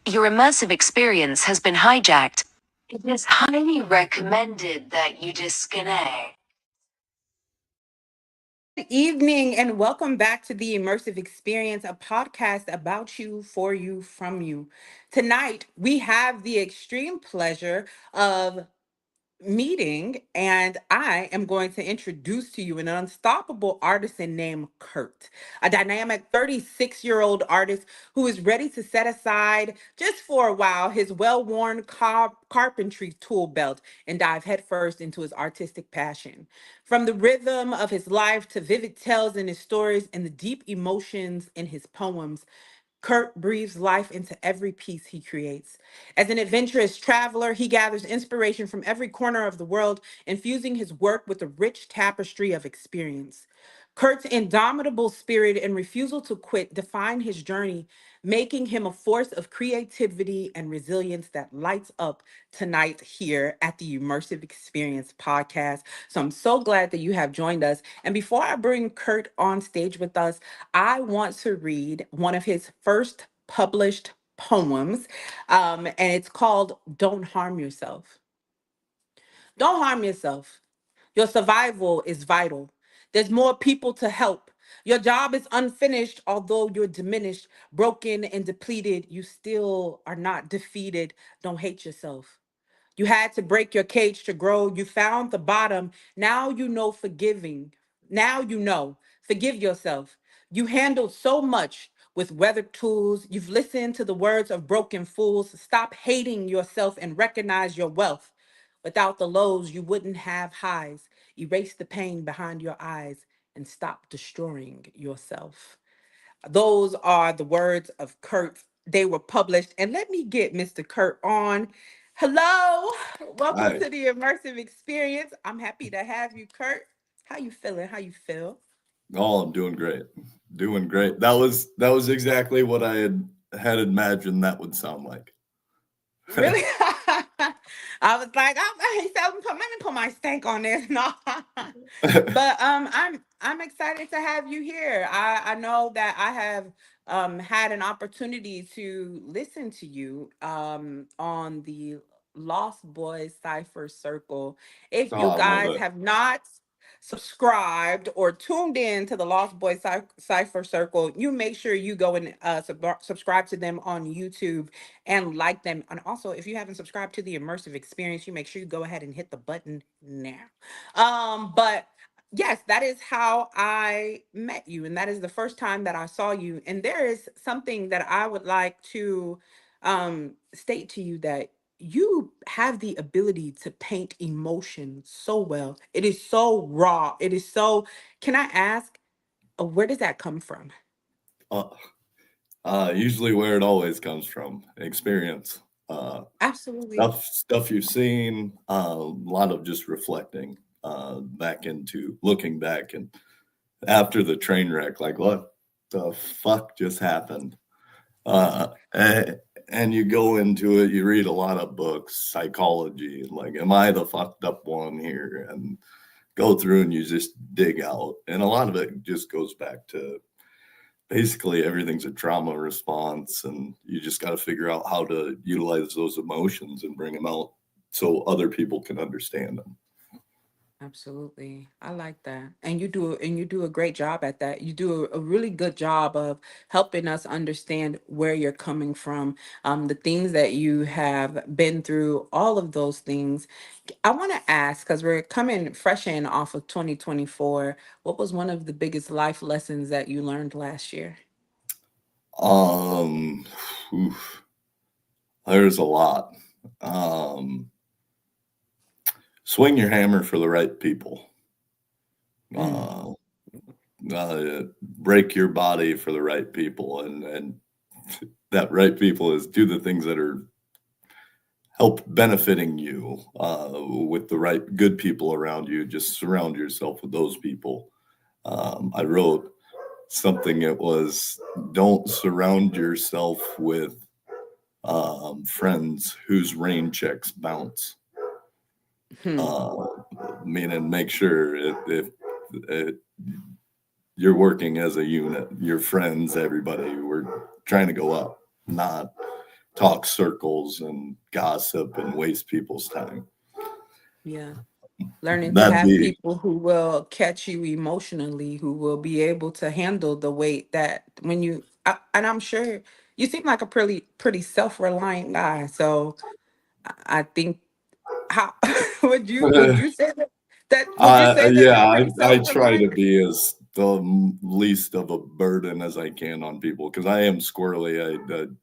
Your immersive experience has been hijacked. It is highly recommended that you disconnect. Good evening, and welcome back to the Immersive Experience, a podcast about you, for you, from you. Tonight, we have the extreme pleasure of meeting, and I am going to introduce to you an unstoppable artisan named Curt, a dynamic 36-year-old artist who is ready to set aside, just for a while, his well worn carpentry tool belt and dive headfirst into his artistic passion. From the rhythm of his life to vivid tales in his stories and the deep emotions in his poems, Curt breathes life into every piece he creates. As an adventurous traveler, he gathers inspiration from every corner of the world, infusing his work with a rich tapestry of experience. Kurt's indomitable spirit and refusal to quit define his journey, making him a force of creativity and resilience that lights up tonight here at the Immersive Experience Podcast. So I'm so glad that you have joined us. And before I bring Curt on stage with us, I want to read one of his first published poems, and it's called Don't Harm Yourself. Don't harm yourself. Your survival is vital. There's more people to help. Your job is unfinished, although you're diminished, broken, and depleted. You still are not defeated. Don't hate yourself. You had to break your cage to grow. You found the bottom. Now you know forgiving. Now you know. Forgive yourself. You handled so much with weathered tools. You've listened to the words of broken fools. Stop hating yourself and recognize your wealth. Without the lows, you wouldn't have highs. Erase the pain behind your eyes and stop destroying yourself. Those are the words of Curt. They were published. And let me get Mr. Curt on. Hello. Welcome Hi. to the immersive experience. I'm happy to have you, Curt. How you feeling? How you feel? Oh, I'm doing great. Doing great. That was exactly what I had imagined that would sound like. Really? I was like, he said, let me put my stank on this. No. But I'm excited to have you here. I know that I have had an opportunity to listen to you on the Lost Boys Cipher Circle. If Oh, you I love guys it. have not subscribed or tuned in to the Lost Boys Cipher Circle, you make sure you go and subscribe to them on YouTube and like them. And also, if you haven't subscribed to the Immersive Experience, you make sure you go ahead and hit the button now. But yes, that is how I met you, and that is the first time that I saw you. And there is something that I would like to state to you, that you have the ability to paint emotion so well. It is so raw. It is so. Can I ask, where does that come from? Uh, Usually where it always comes from, experience. Uh, Absolutely. stuff you've seen. A lot of just reflecting back into looking back and after the train wreck, like what the fuck just happened? And, and you go into it, you read a lot of books, psychology, like, am I the fucked up one here? And go through and you just dig out. And a lot of it just goes back to basically everything's a trauma response. And you just got to figure out how to utilize those emotions and bring them out so other people can understand them. Absolutely. I like that. And you do a great job at that. You do a really good job of helping us understand where you're coming from, the things that you have been through, all of those things. I want to ask, because we're coming fresh in off of 2024, what was one of the biggest life lessons that you learned last year? Um, oof, there's a lot. Um, Swing your hammer for the right people. Mm, Uh, Break your body for the right people, and that right people is do the things that are help benefiting you with the right good people around you. Just surround yourself with those people. I wrote something. It was don't surround yourself with friends whose rain checks bounce. hmm, uh, Meaning make sure if you're working as a unit, your friends, everybody, we're trying to go up, not talk circles and gossip and waste people's time. Yeah. Learning to That'd have be people who will catch you emotionally, who will be able to handle the weight that when and I'm sure you seem like a pretty self-reliant guy. So I think how would you say would you say that you're yeah, pretty I try to self-reliant? be as the least of a burden as I can on people because I am squirrely.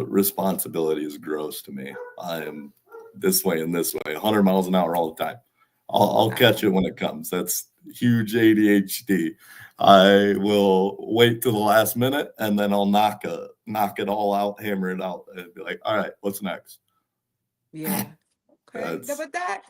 Responsibility is gross to me. I am this way and this way, 100 miles an hour all the time. I'll catch it when it comes. That's huge ADHD. I will wait till the last minute and then I'll knock it all out, hammer it out, and be like, all right, what's next? Yeah. Okay. That's But that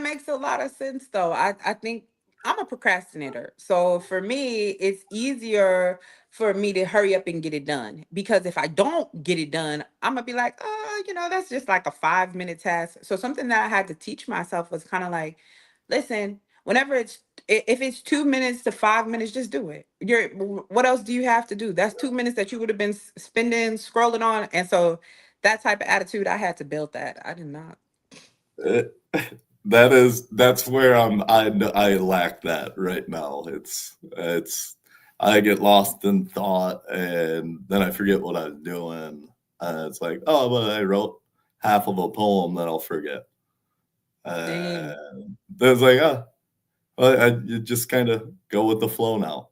makes a lot of sense though. I think I'm a procrastinator. So for me, it's easier for me to hurry up and get it done. Because if I don't get it done, I'm gonna be like, oh, that's just like a 5-minute task. So something that I had to teach myself was kind of like, listen, whenever if it's 2 minutes to 5 minutes, just do it. What else do you have to do? That's 2 minutes that you would have been spending scrolling on. And so that type of attitude, I had to build that. I did not. it. That's where I lack that right now. It's I get lost in thought and then I forget what I was doing. It's like, oh, but I wrote half of a poem that I'll forget. Dang. It's like, oh, you just kind of go with the flow now.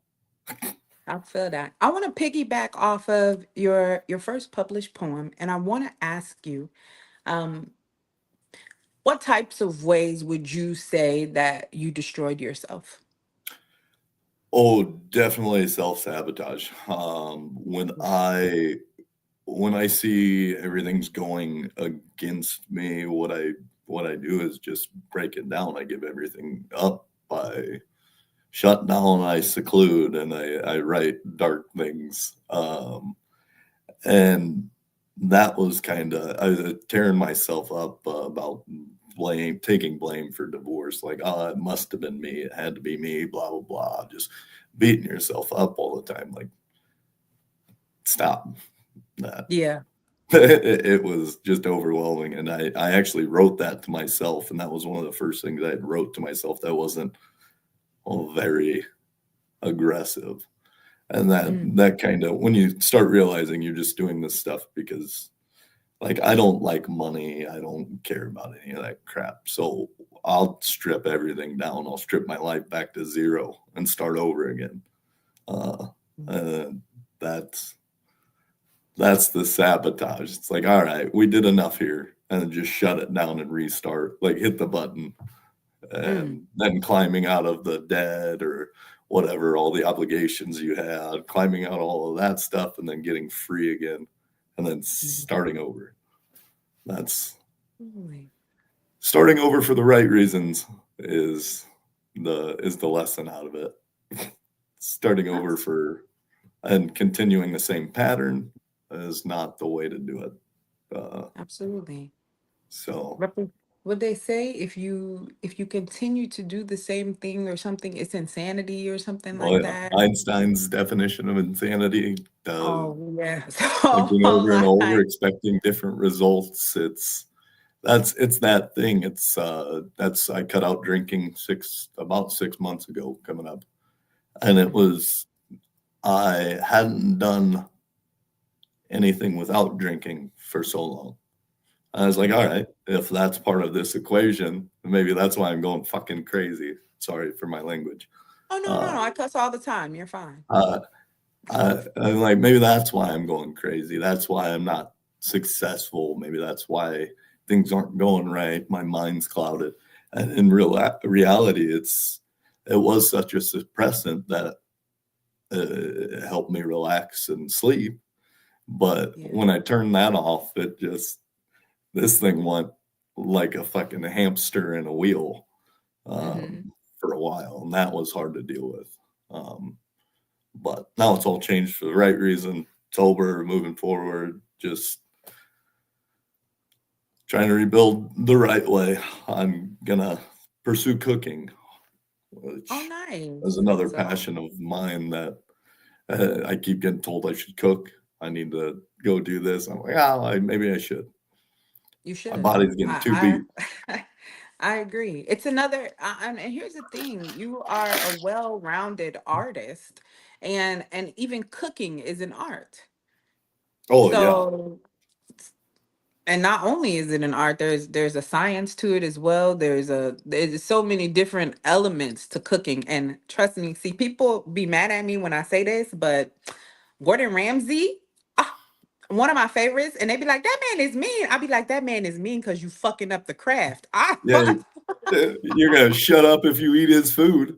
I feel that. I want to piggyback off of your first published poem, and I want to ask you, um, what types of ways would you say that you destroyed yourself? Oh, definitely self-sabotage. When I see everything's going against me, what I do is just break it down. I give everything up. I shut down. I seclude, and I write dark things. And that was kind of I was tearing myself up about taking blame for divorce. Like, oh, it must have been me. It had to be me. Blah blah blah. Just beating yourself up all the time. Like, stop that. Yeah. It was just overwhelming, and I actually wrote that to myself, and that was one of the first things I wrote to myself that wasn't very aggressive. And Mm, that kind of when you start realizing you're just doing this stuff because like I don't like money, I don't care about any of that crap. So I'll strip everything down. I'll strip my life back to zero and start over again. Uh, mm, uh, that's that's the sabotage. It's like, all right, we did enough here, and then just shut it down and restart. Like hit the button, mm, and then climbing out of the debt or whatever, all the obligations you had, climbing out all of that stuff, and then getting free again, and then mm. starting over. That's Really? starting over for the right reasons is the lesson out of it. Starting over Abs- for and continuing the same pattern is not the way to do it. Absolutely. So, Rep- Would they say if you continue to do the same thing or something, it's insanity or something well, like yeah, that? Einstein's definition of insanity, Oh yeah. So thinking over and over, like, expecting different results. It's that thing. That's I cut out drinking about 6 months ago, coming up, and it mhm, was I hadn't done anything without drinking for so long. I was like, all mhm. right, if that's part of this equation, maybe that's why I'm going fucking crazy. Sorry for my language. Oh no, no, Uh, no. I cuss all the time. You're fine. uh, I'm like, maybe that's why I'm going crazy. That's why I'm not successful. Maybe that's why things aren't going right. My mind's clouded. And in reality, it was such a suppressant that it helped me relax and sleep. But Yeah. when I turned that off, this thing went like a fucking hamster in a wheel Hmm. for a while, and that was hard to deal with. But now it's all changed for the right reason. It's over, moving forward, just trying to rebuild the right way. I'm gonna pursue cooking, Oh, which is nice. another So, passion of mine that I keep getting told I should cook. I need to go do this. I'm like, oh, maybe I should. You My should. body's getting too beat. I agree. It's another, and here's the thing: you are a well-rounded artist, and even cooking is an art. Oh yeah. So, and not only is it an art, there's a science to it as well. There's so many different elements to cooking, and trust me, see, people be mad at me when I say this, but Gordon Ramsay, ah, one of my favorites, and they be like, "That man is mean." I be like, "That man is mean because you fucking up the craft." Yeah. You're gonna shut up if you eat his food.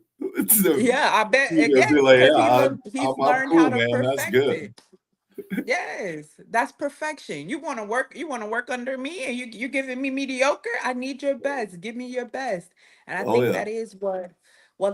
So Yeah, I bet you're gonna be again like, because yeah, he's I'm learned how cool, to man. That's perfect good. it. Yes, that's perfection. You want to work under me and you giving me mediocre? I need your best. Give me your best. And I Oh think yeah. that is what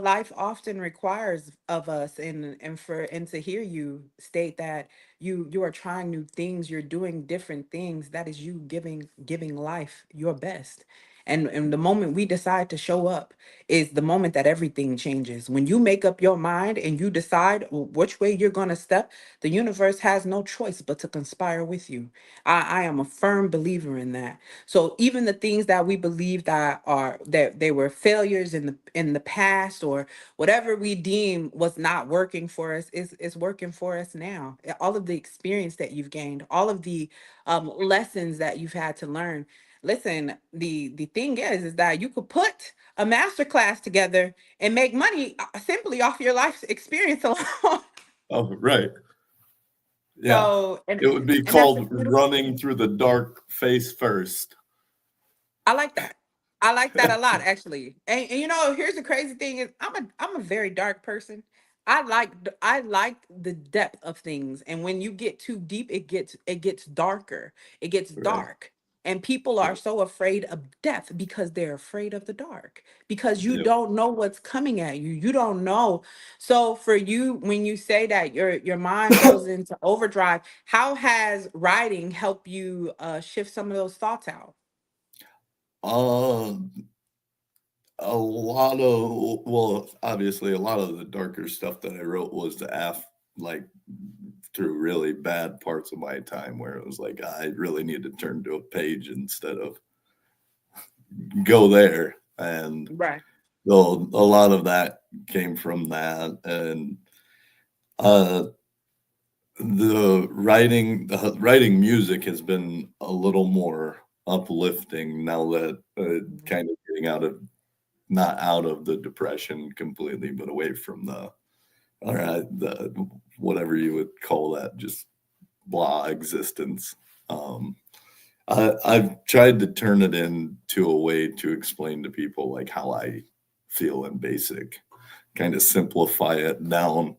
life often requires of us, and to hear you state that you are trying new things, you're doing different things, that is you giving life your best. And the moment we decide to show up is the moment that everything changes. When you make up your mind and you decide which way you're going to step, the universe has no choice but to conspire with you. I am a firm believer in that. So even the things that we believe that they were failures in the past, or whatever we deem was not working for us, is working for us now. All of the experience that you've gained, all of the lessons that you've had to learn. Listen, the thing is that you could put a master class together and make money simply off your life's experience alone. Oh right. Yeah. So, It would be and that's a called beautiful running thing. through the dark face first. I like that. I like that a lot, actually. And you know, here's the crazy thing: is I'm a very dark person. I like the depth of things, and when you get too deep, it gets darker. It gets Right. dark, and people are so afraid of death because they're afraid of the dark, because you Yep. don't know what's coming at you. You don't know. So for you, when you say that your mind goes into overdrive, how has writing helped you shift some of those thoughts out? Uh, a lot of well, obviously, a lot of the darker stuff that I wrote was like through really bad parts of my time where it was like I really need to turn to a page instead of go there, and Right. so a lot of that came from that, and uh, the writing music has been a little more uplifting now that kind of getting out of not out of the depression completely, but away from the whatever you would call that, just blah existence. Um, I've tried to turn it into a way to explain to people like how I feel in basic, kind of simplify it down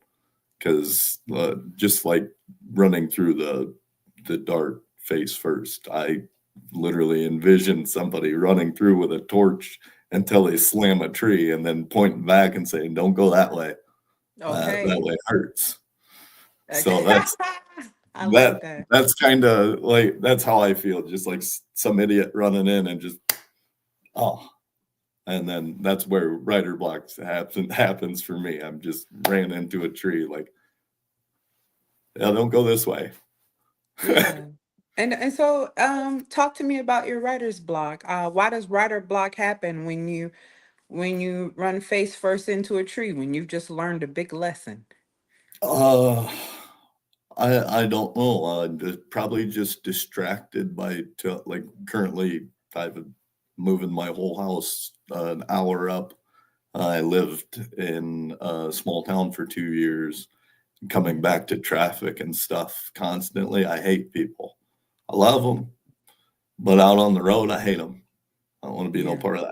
because just like running through the dark face first, I literally envision somebody running through with a torch until they slam a tree and then pointing back and saying, "Don't go that way. That Okay. way hurts." So Okay. that's I like that. that. That's kind of like that's how I feel. Just like some idiot running in and just oh, and then that's where writer blocks happens for me. I'm just ran into a tree like, yeah, don't go this way. Yeah. And so talk to me about your writer's block. Why does writer block happen when you run face first into a tree, when you've just learned a big lesson? Uh, I don't know. Probably just distracted by like currently I've moving my whole house an hour up. I lived in a small town for 2 years, coming Mhm. back to traffic and stuff constantly. I hate people. I love them, but out on the road, I hate them. I don't want to be no Yeah. part of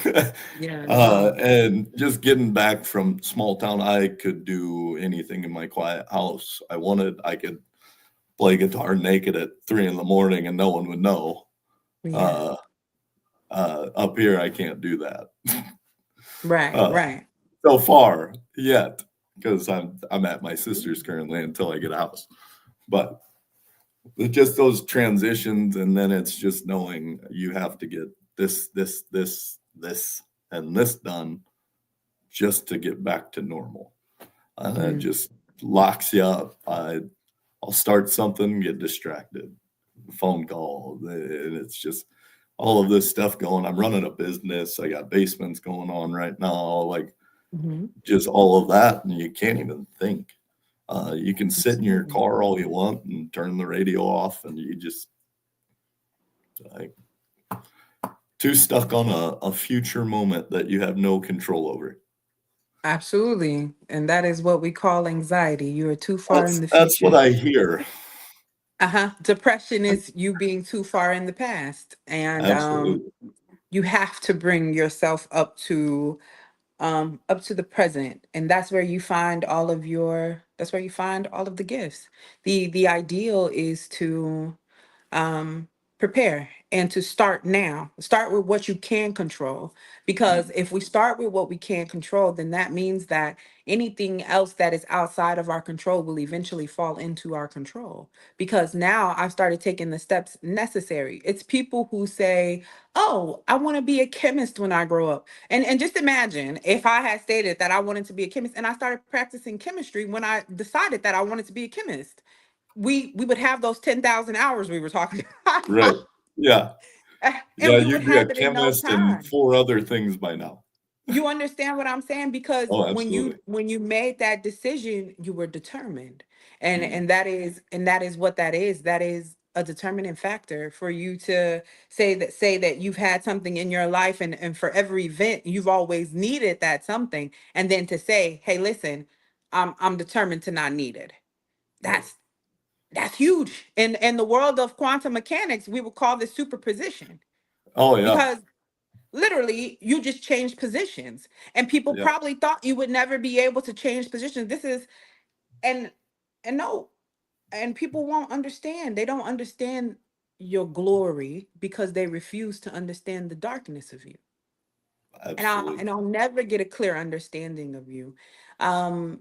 that. Yeah, no. And just getting back from small town, I could do anything in my quiet house I wanted. I could play guitar naked at 3 in the morning and no one would know. Yeah. Uh, Up here, I can't do that Right, uh, right. so far yet because I'm at my sister's currently until I get a house. But it's just those transitions, and then it's just knowing you have to get this, and this done just to get back to normal. And it Mm. just locks you up. I'll start something, get distracted, phone call, and it's just all of this stuff going. I'm running a business. I got basements going on right now, like Mm-hmm. just all of that, and you can't even think. You can sit in your Absolutely. car all you want and turn the radio off, and you just like too stuck on a future moment that you have no control over. Absolutely. And that is what we call anxiety. You are too far in the That's what future. I hear. Uh-huh. Depression is you being too far in the past. And Absolutely. you have to bring yourself up to the present. And that's where you find all of your that's where you find all of the gifts. The ideal is to um, prepare and to start now. Start with what you can control. Because if we start with what we can't control, then that means that anything else that is outside of our control will eventually fall into our control. Because now I've started taking the steps necessary. It's people who say, "Oh, I want to be a chemist when I grow up." And just imagine if I had stated that I wanted to be a chemist and I started practicing chemistry when I decided that I wanted to be a chemist, we would have those 10,000 hours we were talking Right. about. Yeah. And Yeah. we would You'd be a have it in no chemist and time. four other things by now. You understand what I'm saying? Because Oh, when you absolutely. when you made that decision, you were determined. And Mm. that is what that is. That is a determining factor for you to say that you've had something in your life, and for every event you've always needed that something, and then to say, "Hey, listen, I'm determined to not need it." Right. That's huge. In the world of quantum mechanics, we would call this superposition, Oh, yeah. because literally you just changed positions, and people Yeah. probably thought you would never be able to change positions. This is and and no, and people won't understand. They don't understand your glory because they refuse to understand the darkness of you. And I'll Absolutely. and I'll never get a clear understanding of you. Um,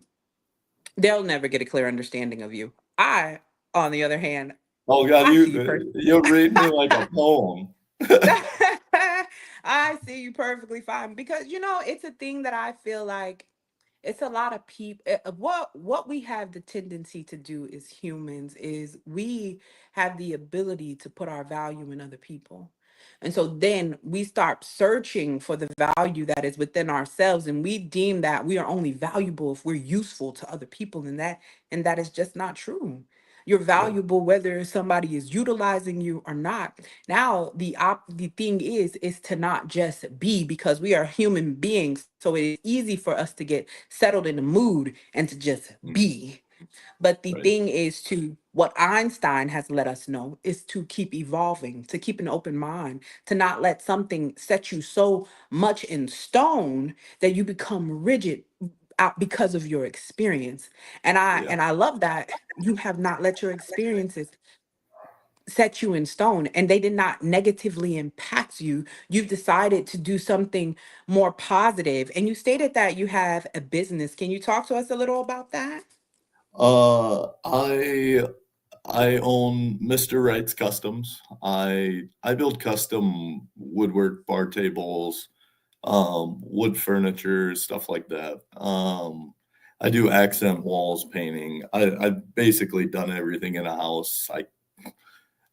they'll never get a clear understanding of you. I, on the other hand, Oh, God, I see you perfectly. you read me like a poem. I see you perfectly fine, because it's a thing that I feel like it's a lot of people. What we have the tendency to do as humans is we have the ability to put our value in other people. And so then we start searching for the value that is within ourselves, and we deem that we are only valuable if we're useful to other people, and that is just not true. You're Right. valuable whether somebody is utilizing you or not. Now, the thing is to not just be, because we are human beings. So it is easy for us to get settled in the mood and to just Mm. be. But the Right. thing is, to what Einstein has let us know, is to keep evolving, to keep an open mind, to not let something set you so much in stone that you become rigid out because of your experience. And I Yeah. and I love that you have not let your experiences set you in stone, and they did not negatively impact you. You've decided to do something more positive, and you stated that you have a business. Can you talk to us a little about that? Uh, I I own Mr. Wright's Customs. I build custom woodwork, bar tables, wood furniture, stuff like that. I do accent walls painting. I've basically done everything in a house. I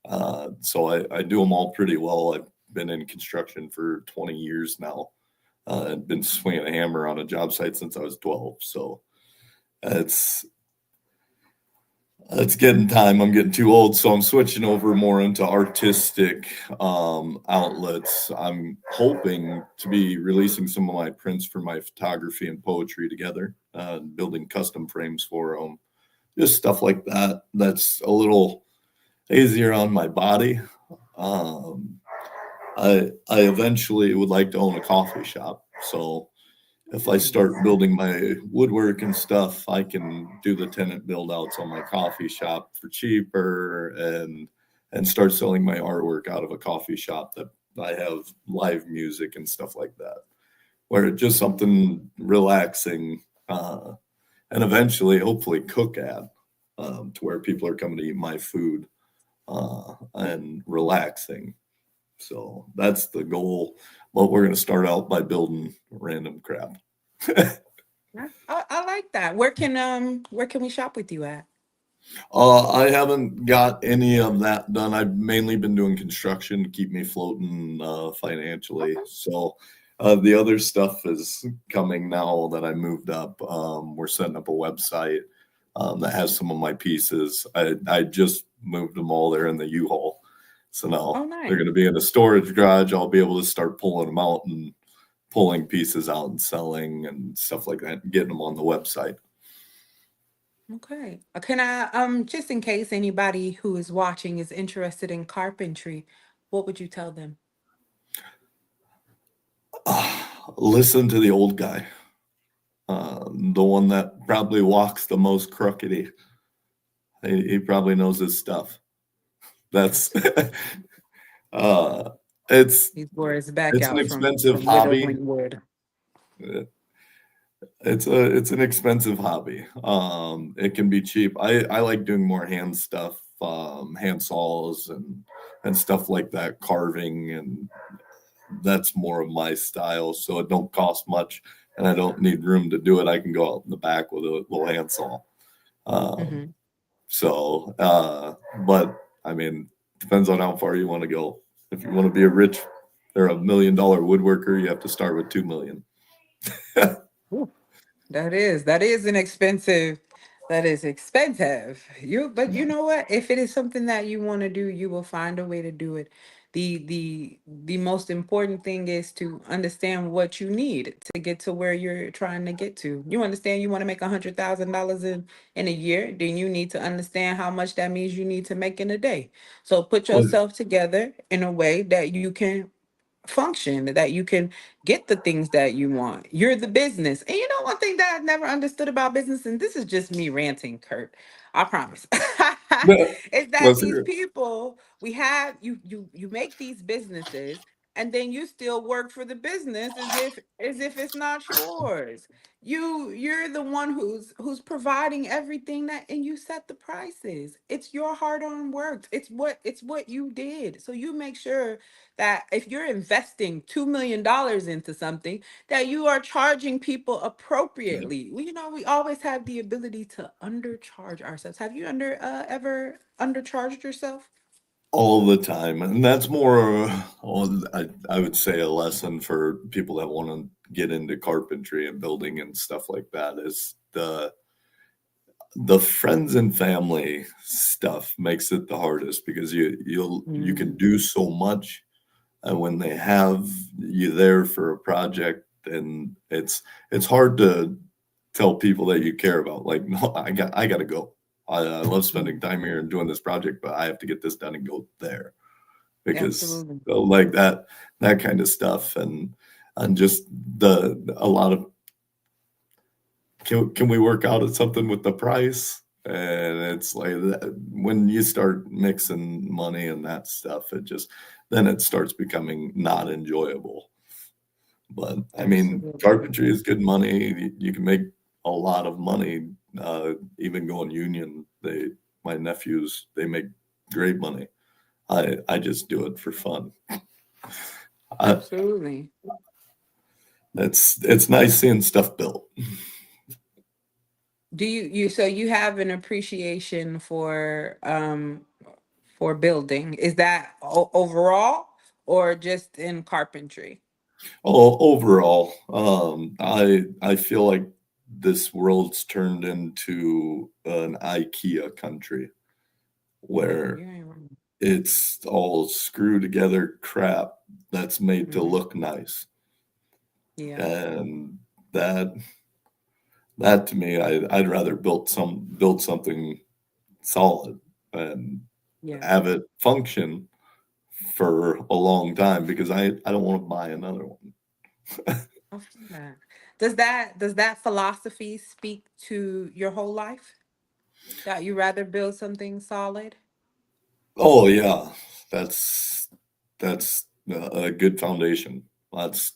do them all pretty well. I've been in construction for 20 years now. I've been swinging a hammer on a job site since I was 12. So it's it's getting time. I'm getting too old, so I'm switching over more into artistic outlets. I'm hoping to be releasing some of my prints for my photography and poetry together, building custom frames for them, just stuff like that. That's a little easier on my body. Um, I eventually would like to own a coffee shop, so if I start Nice. building my woodwork and stuff, I can do the tenant build outs on my coffee shop for cheaper and start selling my artwork out of a coffee shop that I have live music and stuff like that. Where it's just something relaxing, and eventually hopefully cook at, to where people are coming to eat my food, and relaxing. So that's the goal. But we're gonna start out by building random crap. I like that. Where can we shop with you at? I haven't got any of that done. I've mainly been doing construction to keep me floating financially. Okay. So the other stuff is coming now that I moved up. We're setting up a website that has some of my pieces. I just moved them all there in the U-Haul. So Oh, now they're nice. going to be in a storage garage. I'll be able to start pulling them out and pulling pieces out and selling and stuff like that, and getting them on the website. Okay. Can I just in case anybody who is watching is interested in carpentry, what would you tell them? Listen to the old guy, the one that probably walks the most crookedy. He probably knows his stuff. That's uh, it's These words back it's an out expensive from hobby. whittling wood. It's an expensive hobby. It can be cheap. I like doing more hand stuff, hand saws and stuff like that, carving, and that's more of my style. So it don't cost much, and I don't need room to do it. I can go out in the back with a little handsaw. Um, Hmm. but I mean, depends on how far you want to go. If you want to be a rich or $1 million woodworker, you have to start with 2 million. That is an expensive. That is expensive. But you know what? If it is something that you want to do, you will find a way to do it. The most important thing is to understand what you need to get to where you're trying to get to. You understand you want to make $100,000 in a year, then you need to understand how much that means you need to make in a day. So put yourself together in a way that you can function, that you can get the things that you want. You're the business. And you know one thing that I've never understood about business, and this is just me ranting, Kurt. I promise. Is that Let's these hear it. people, we have you make these businesses and then you still work for the business as if it's not yours. You're the one who's providing everything that, and you set the prices. It's your hard-earned work. It's what you did. So you make sure that if you're investing $2 million into something, that you are charging people Yeah. appropriately. We always have the ability to undercharge ourselves. Have you ever undercharged yourself? All the time, and that's more I would say a lesson for people that want to get into carpentry and building and stuff like that is the friends and family stuff makes it the hardest because you can Mm, do so much, and when they have you there for a project, and it's hard to tell people that you care about, like, no, I gotta go. I love spending time here and doing this project, but I have to get this done and go there because absolutely. like that kind of stuff, and just the a lot of can we work out at something with the price, and it's like that, when you start mixing money and that stuff, it just then it starts becoming not enjoyable. But I mean, Absolutely. carpentry is good money. You can make a lot of money, even going union. My nephews, they make great money. I just do it for fun. I, Absolutely. it's nice seeing stuff built. Do you have an appreciation for building? Is that overall or just in carpentry? Oh, overall, I feel like this world's turned into an IKEA country Yeah, where you ain't wrong. it's all screw together crap that's made to Mhm. look nice, Yeah, and that that to me, I'd rather build something solid and yeah. have it function for a long time because I don't want to buy another one. I feel that. Does that philosophy speak to your whole life? That you rather build something solid? Oh yeah, that's that's a good foundation. That's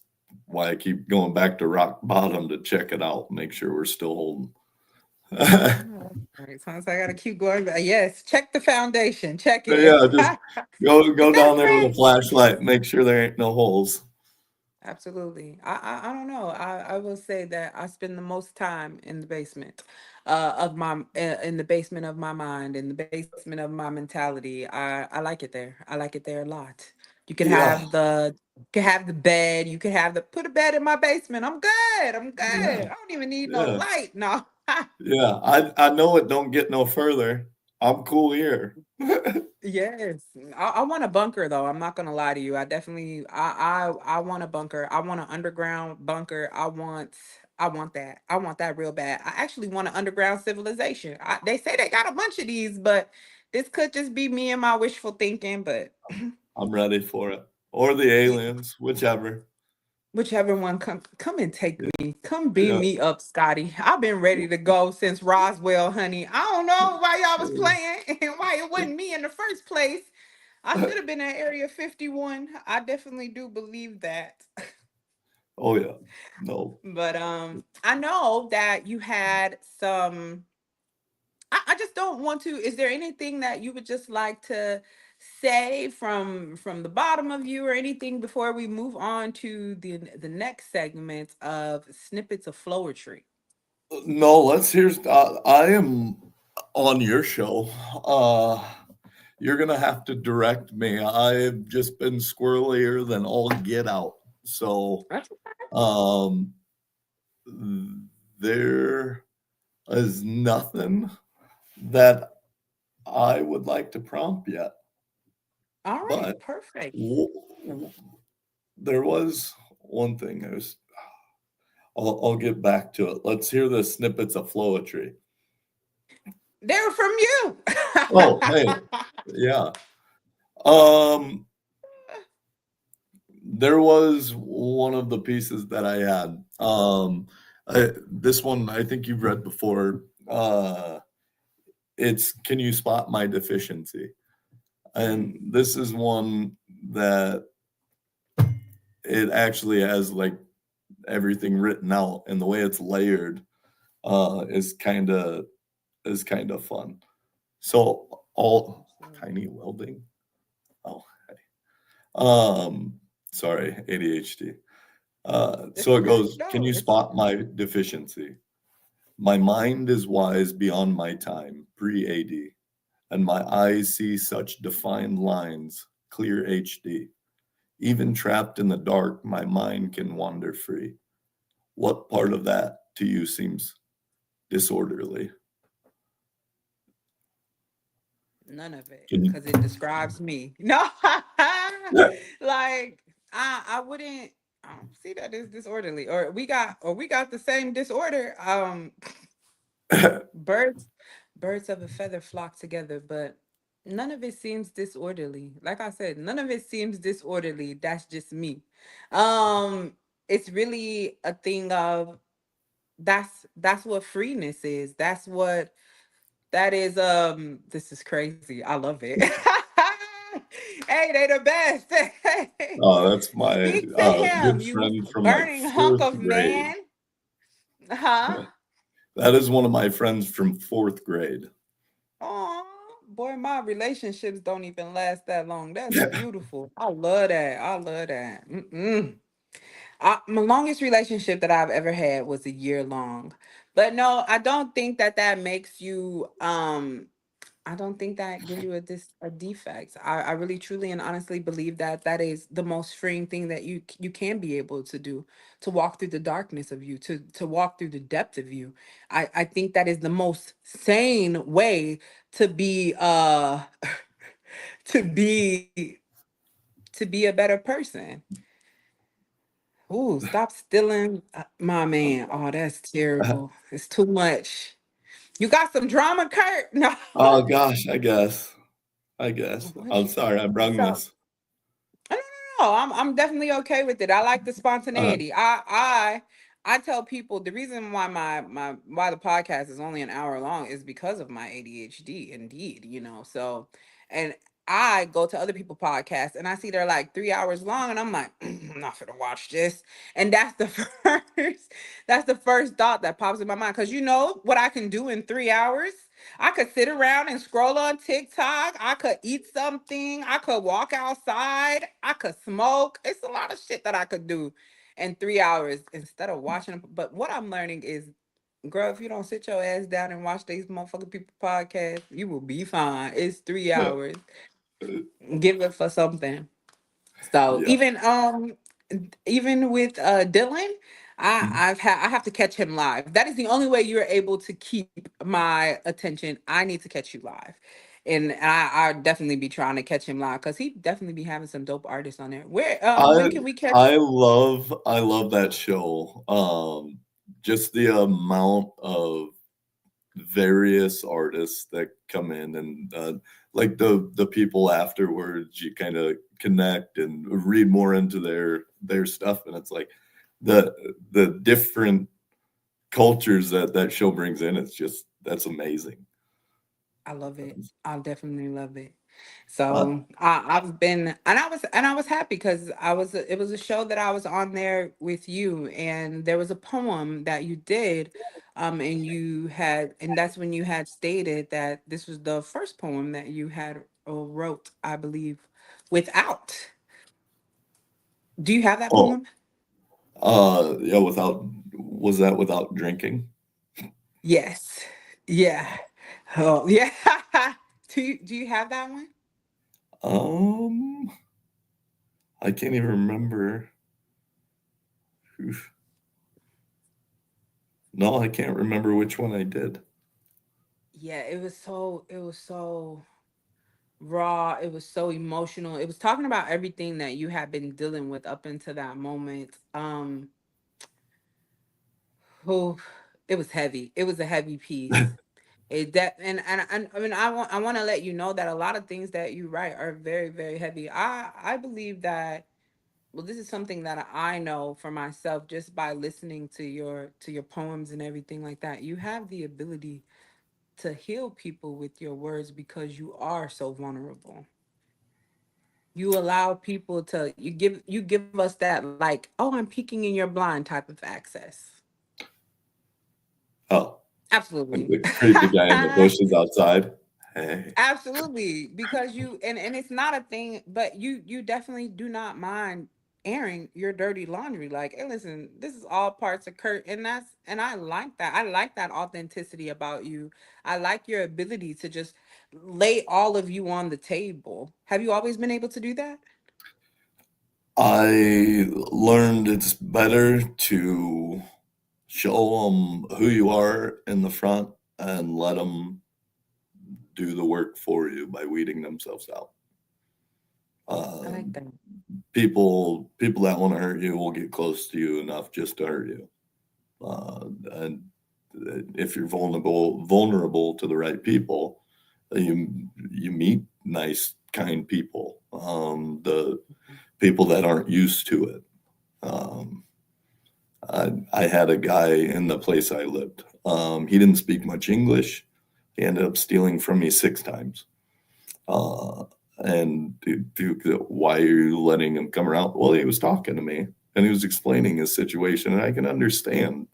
why I keep going back to rock bottom to check it out, make sure we're still holding. Oh, right. Sounds like I gotta keep going back. Yes, check the foundation. Check it. Yeah, just go But down that's there with a great. flashlight, make sure there ain't no holes. Absolutely. I don't know. I will say that I spend the most time in the basement of my in the basement of my mind, in the basement of my mentality. I like it there. I like it there a lot. You could have Yeah, the bed, you could have the put a bed in my basement. I'm good. I'm good. I yeah, don't even need no yeah, light. No. yeah. I know it don't get no further. I'm cool here. Yes, I want a bunker though. I'm not gonna lie to you. I definitely, I want a bunker. I want an underground bunker. I want that. I want that real bad. I actually want an underground civilization. They say they got a bunch of these, but this could just be me and my wishful thinking. But I'm ready for it. Or the aliens, whichever. whichever one come and take Yeah, me. Come beam yeah. me up, Scotty. I've been ready to go since Roswell, honey. I don't know why y'all was playing and why it wasn't me in the first place. I should have been at Area 51. I definitely do believe that. Oh yeah. No. But I know that you had some I just don't want to. Is there anything that you would just like to say from the bottom of you or anything before we move on to the next segment of snippets of flowetry? No, let's hear. I am on your show. Uh, you're gonna have to direct me. I've just been squirrelier than all get out. So, That's um, there is nothing that I would like to prompt yet. all right, But perfect. w- w- there was one thing. I'll get back to it. Let's hear the snippets of flowetry. They're from you. Oh, hey, yeah. Um, there was one of the pieces that I had. This one I think you've read before. It's "Can you spot my deficiency?" And Mm, this is one that it actually has like everything written out, and the way it's layered is kind of fun. So all tiny absolutely. welding. Oh, um, sorry, ADHD. It's So it okay. goes, "Can No, you it's spot my deficiency? My mind is wise beyond my time, pre AD, and my eyes see such defined lines, clear HD. Even trapped in the dark, my mind can wander free. What part of that to you seems disorderly?" none of it Can because it describes me. No, like I wouldn't see that as disorderly, or we got the same disorder. you? Birds, birds of a feather flock together, but none of it seems disorderly. Like I said, none of it seems disorderly. That's just me. Um, it's really a thing of that's what freeness is. That's what that is. This is crazy. I love it. Hey, they the best. Oh, that's my Speak to him, good you friend from like burning hunk fourth of grade. man. Huh? That is one of my friends from fourth grade. Oh, boy, my relationships don't even last that long. That's beautiful. I love that. I love that. My longest relationship that I've ever had was a year long. But no, I don't think that that makes you I don't think that gives you a defect. I really truly and honestly believe that that is the most freeing thing that you can be able to do, to walk through the darkness of you, to walk through the depth of you. I think that is the most sane way to be to be to be a better person. Ooh, stop stealing my man. Oh, that's terrible. It's too much. You got some drama, Kurt? No. Oh gosh, I guess. I guess. What I'm you sorry I brung so this. no, no, no. I'm definitely okay with it. I like the Uh, spontaneity. I tell people the reason why why the podcast is only an hour long is because of my ADHD. Indeed, you know. So, and I go to other people's podcasts and I see they're like 3 hours long, and I'm like, I'm not gonna watch this. And that's the that's the first thought that pops in my mind. Cause you know what I can do in 3 hours? I could sit around and scroll on TikTok. I could eat something. I could walk outside. I could smoke. It's a lot of shit that I could do in 3 hours instead of watching them. But what I'm learning is, girl, if you don't sit your ass down and watch these motherfucking people podcast, you will be fine. It's 3 hours. Give it for something. So Yeah. even with Dylan, I have to catch him live. That is the only way you're able to keep my attention. I need to catch you live. And I definitely be trying to catch him live because he definitely be having some dope artists on there. Where when I can we catch? I love that show. Just the amount of various artists that come in, and like the people afterwards, you kind of connect and read more into their stuff, and it's like the different cultures that show brings in. It's just that's amazing. I love it. I definitely love it. Uh, So I've been, and I was happy because it was a show that I was on there with you, and there was a poem that you did, and and that's when you had stated that this was the first poem that you had wrote, I believe, without. Do you have that oh, poem? yeah. Without was that without drinking? Yes. Yeah. Oh, yeah. Do you have that one? Um, I can't even remember. Oof. No, I can't remember which one I did. Yeah, it was so raw. It was so emotional. It was talking about everything that you had been dealing with up until that moment. Who It was heavy. It was a heavy piece. It that and I mean I want to let you know that a lot of things that you write are very, very heavy. I believe that, well, this is something that I know for myself just by listening to your poems and everything like that. You have the ability to heal people with your words because you are so vulnerable. You allow people to, you give us that, like, oh, I'm peeking in your blind type of access. Oh, like Absolutely. the creepy guy in the bushes outside. Hey. Absolutely, because and it's not a thing, but you definitely do not mind airing your dirty laundry. Like, hey, listen, this is all parts of Kurt, and I like that. I like that authenticity about you. I like your ability to just lay all of you on the table. Have you always been able to do that? I learned it's better to show them who you are in the front and let them do the work for you by weeding themselves out. I like Um, that. people that want to hurt you will get close to you enough just to hurt you. And if you're vulnerable to the right people, you meet nice, kind people. The people that aren't used to it. Um, I had a guy in the place I lived. He didn't speak much English. He ended up stealing from me 6 times. Uh, and why are you letting him come around? Well, he was talking to me and he was explaining his situation, and I can understand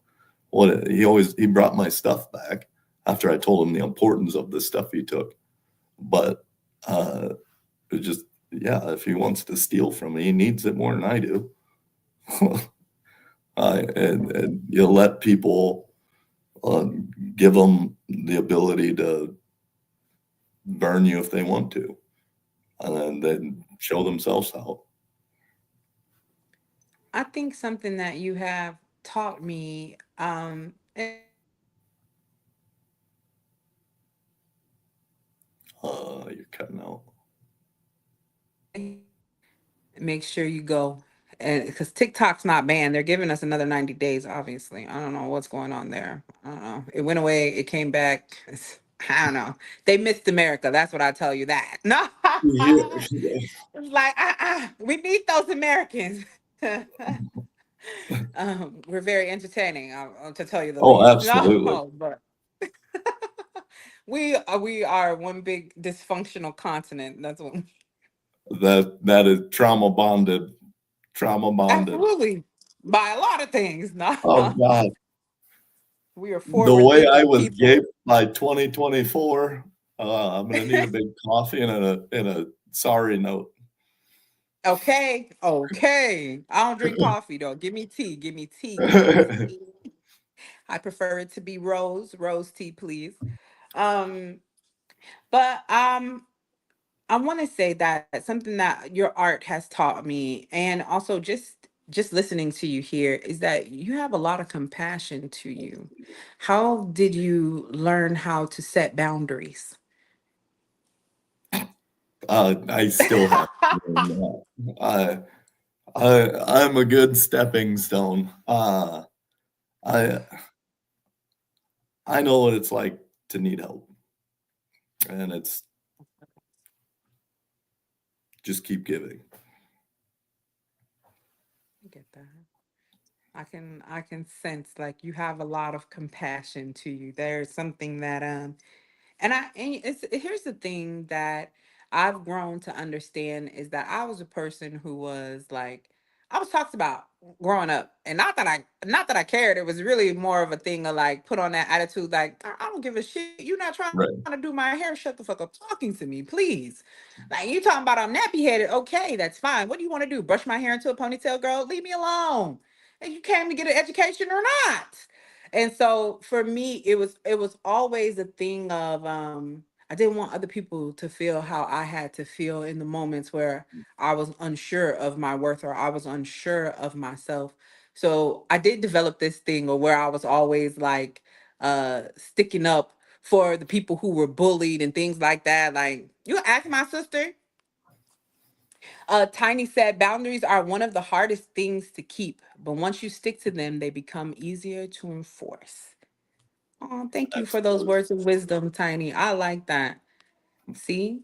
what he brought my stuff back after I told him the importance of the stuff he took. But uh, it just, yeah, if he wants to steal from me, he needs it more than I do. And you let people give them the ability to burn you if they want to, and then show themselves out. I think something that you have taught me, You're cutting out. make sure you go, and because TikTok's not banned, they're giving us another 90 days. Obviously, I don't know what's going on there. I don't know. It went away. It came back. I don't know. They missed America. That's what I tell you. That no, Yeah. it's like we need those Americans. We're very entertaining, to tell you the Oh, least. absolutely. No, but we are one big dysfunctional continent. That's what. That is trauma bonded. Trauma bonded. Absolutely, by a lot of things. No, Oh God. we are The forward way I thinking was people. gaped by 2024, I'm gonna need a big coffee and a sorry note. Okay, okay. I don't drink coffee though. Give me tea. Give me tea. Give me tea. I prefer it to be rose tea, please. Um, but I want to say that something that your art has taught me, and also just listening to you here, is that you have a lot of compassion to you. How did you learn how to set boundaries? I still have to learn that. I'm a good stepping stone. I I know what it's like to need help, and it's just keep giving. I get that. I can sense like you have a lot of compassion to you. There's something that and it's here's the thing that I've grown to understand is that I was a person who was like I was talked about growing up, and not that I cared. It was really more of a thing of like put on that attitude like I don't give a shit. You're not trying to do Right. my hair. Shut the fuck up talking to me, please. Like you talking about I'm nappy headed. Okay, that's fine. What do you want to do? Brush my hair into a ponytail, girl? Leave me alone. And you came to get an education or not? And so for me, it was always a thing of I didn't want other people to feel how I had to feel in the moments where I was unsure of my worth or I was unsure of myself. So I did develop this thing or where I was always like sticking up for the people who were bullied and things like that. Like you ask my sister, Tiny said boundaries are one of the hardest things to keep, but once you stick to them, they become easier to enforce. Oh, thank you for those Absolutely. words of wisdom, Tiny. I like that. See?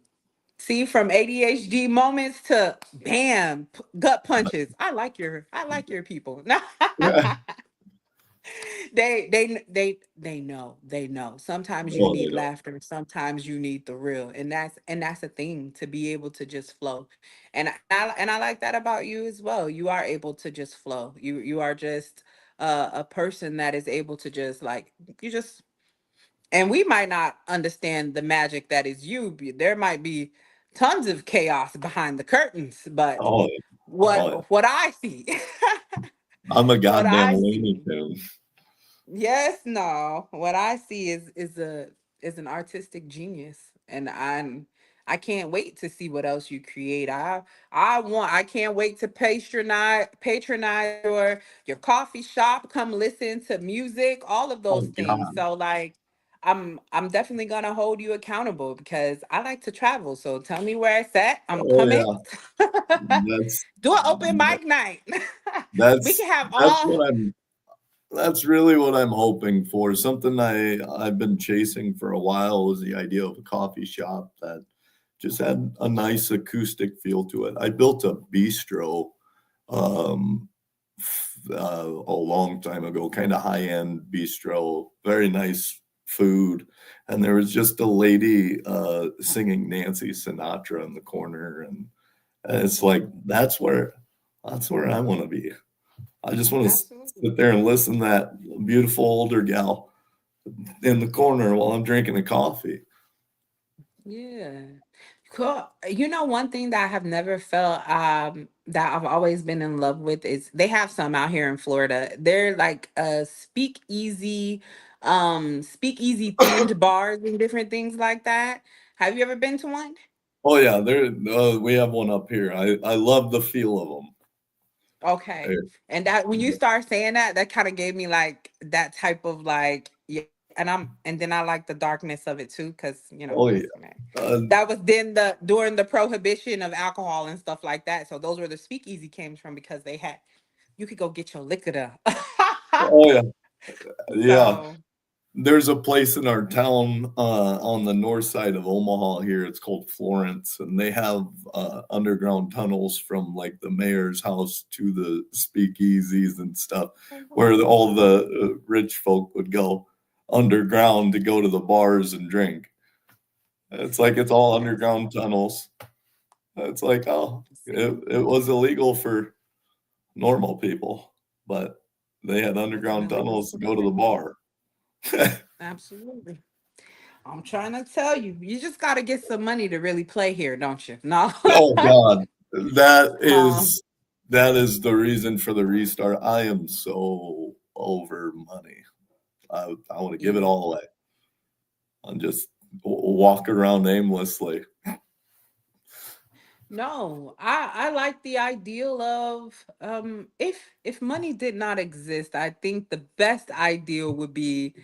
See, from ADHD moments to bam, gut punches. I like your people. Yeah. They know. Sometimes you No, they need don't. laughter, sometimes you need the real. And that's a thing to be able to just flow. And I like that about you as well. You are able to just flow. You are just a person that is able to just like you just and we might not understand the magic that is you. There might be tons of chaos behind the curtains, but Oh, yeah. what Oh, yeah. what I see, I'm a what goddamn I Looney see, Tune. yes, no, what I see is an artistic genius, and I can't wait to see what else you create. I can't wait to patronize your coffee shop, come listen to music, all of those Oh things. God. So like I'm definitely gonna hold you accountable because I like to travel. So tell me where it's at. I'm Oh coming. yeah. That's Do an open mic night. We that's can have that's all. what I'm that's really what I'm hoping for. Something I've been chasing for a while was the idea of a coffee shop that just had a nice acoustic feel to it. I built a bistro um, a long time ago, kind of high end bistro, very nice food. And there was just a lady singing Nancy Sinatra in the corner. And it's like, that's where I want to be. I just want to Absolutely. sit there and listen to that beautiful older gal in the corner while I'm drinking a coffee. Yeah. Cool. You know, one thing that I have never felt that I've always been in love with is they have some out here in Florida. They're like speakeasy themed bars and different things like that. Have you ever been to one? Oh yeah, there we have one up here. I love the feel of them. Okay. And that when you start saying that, that kind of gave me like that type of like yeah, and then I like the darkness of it too, because Oh yeah. that's man. Uh, That was then the during the prohibition of alcohol and stuff like that. So those were the speakeasy came from because they had you could go get your liquor there. oh yeah. Yeah. So There's a place in our town on the north side of Omaha here. It's called Florence, and they have underground tunnels from like the mayor's house to the speakeasies and stuff, where all the rich folk would go underground to go to the bars and drink. It's like it's all underground tunnels. It's like, oh, See, it was illegal for normal people, but they had wasn't underground illegal tunnels to for the go to the rich. bar. Absolutely. I'm trying to tell you, you just got to get some money to really play here, don't you? No. Oh God, that um, is that is the reason for the restart. I am so over money. I want to give it yeah. all away and just walk around aimlessly. No, I like the ideal of if money did not exist, I think the best ideal would be